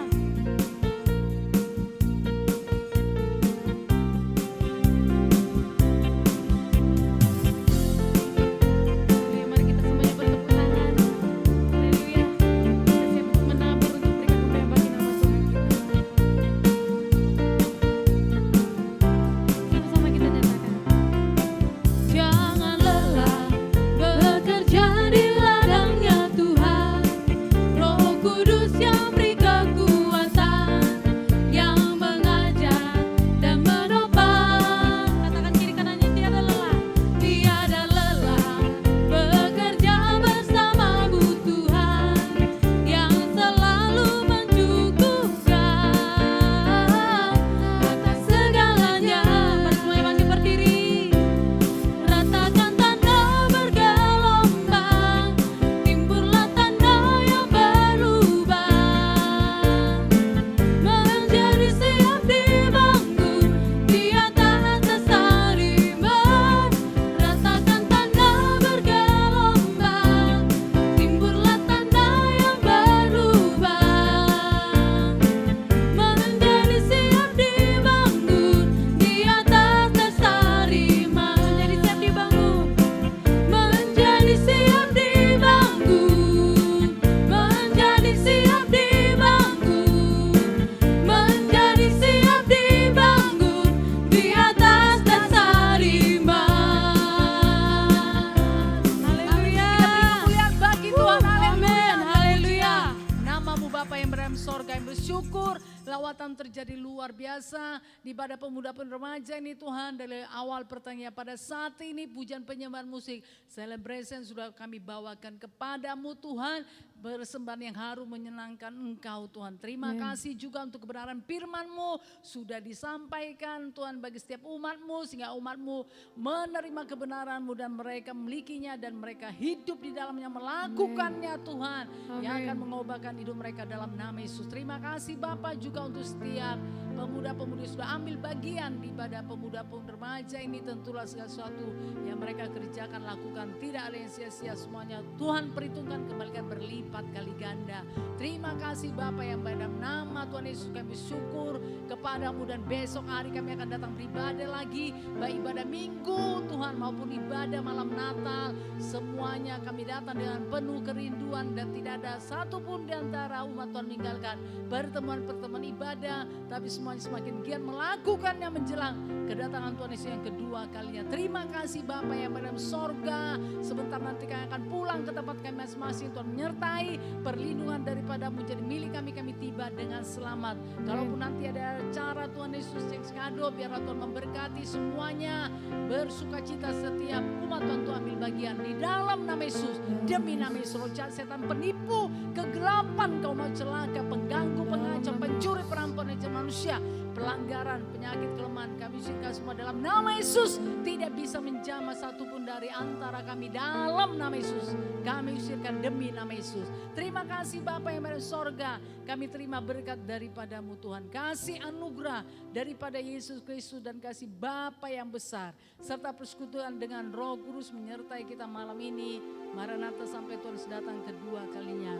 Speaker 3: Lawatan terjadi luar biasa di pada pemuda dan remaja ini Tuhan. Dari awal pertanyaan pada saat ini pujian penyembahan musik celebration sudah kami bawakan kepadamu Tuhan. Persembahan yang harum menyenangkan Engkau Tuhan. Terima kasih juga untuk kebenaran firman-Mu sudah disampaikan Tuhan bagi setiap umat-Mu, sehingga umat-Mu menerima kebenaran-Mu dan mereka memilikinya dan mereka hidup di dalamnya, melakukannya Tuhan. Yang akan mengubahkan hidup mereka dalam nama Yesus. Terima kasih Bapa juga untuk setiap pemuda-pemudi sudah ambil bagian di pada pemuda-pemudi remaja ini. Tentulah segala sesuatu yang mereka kerjakan, lakukan, tidak ada yang sia-sia, semuanya Tuhan perhitungkan, kembalikan berlipat kali ganda. Terima kasih Bapa yang pada nama Tuhan Yesus kami syukur kepadamu, dan besok hari kami akan datang beribadah lagi, baik ibadah minggu Tuhan maupun ibadah malam Natal. Semuanya kami datang dengan penuh kerinduan dan tidak ada satupun di antara umat Tuhan meninggalkan pertemuan-pertemuan Tuhan ibadah, tapi semuanya semakin giat melakukannya menjelang kedatangan Tuhan Yesus yang kedua kalinya. Terima kasih Bapa yang berada di sorga, sebentar nanti kami akan pulang ke tempat kami masing-masing. Tuhan menyertai, perlindungan daripadamu jadi milik kami, kami tiba dengan selamat. Kalaupun nanti ada acara Tuhan Yesus yang kado, biarlah Tuhan memberkati semuanya, bersukacita setiap umat Tuhan ambil bagian di dalam nama Yesus. Demi nama Yesus, roh jahat, setan, penipu, kegelapan, kaum mau celaka, pengganggu, pengacau, pencuri, perampok, dan manusia, pelanggaran, penyakit, kelemahan, kami usirkan semua dalam nama Yesus. Tidak bisa menjamah satupun dari antara kami dalam nama Yesus. Kami usirkan demi nama Yesus. Terima kasih Bapa yang berada di sorga. Kami terima berkat daripadamu Tuhan. Kasih anugerah daripada Yesus Kristus dan kasih Bapa yang besar. Serta persekutuan dengan Roh Kudus menyertai kita malam ini. Maranatha sampai Tuhan datang kedua kalinya.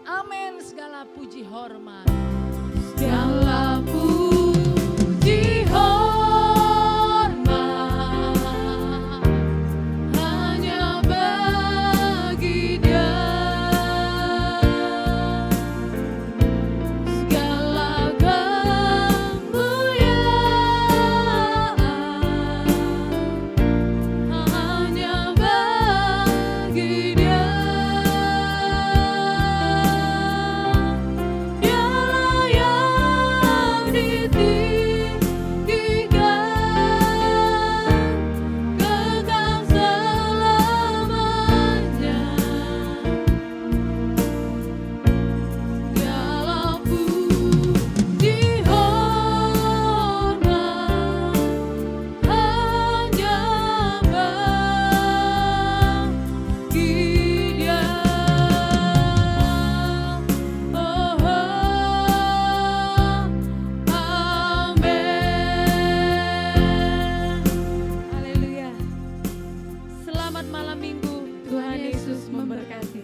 Speaker 3: Amin. Segala puji hormat.
Speaker 1: Segala puji hormat hanya bagi Dia. Segala kemuliaan hanya bagi Dia. Dialah yang ditinggikan, kekal selamanya. Segala puji hormat hanya bagi Dia. Oh, amin.
Speaker 2: Haleluya. Selamat malam minggu. Tuhan Yesus memberkati.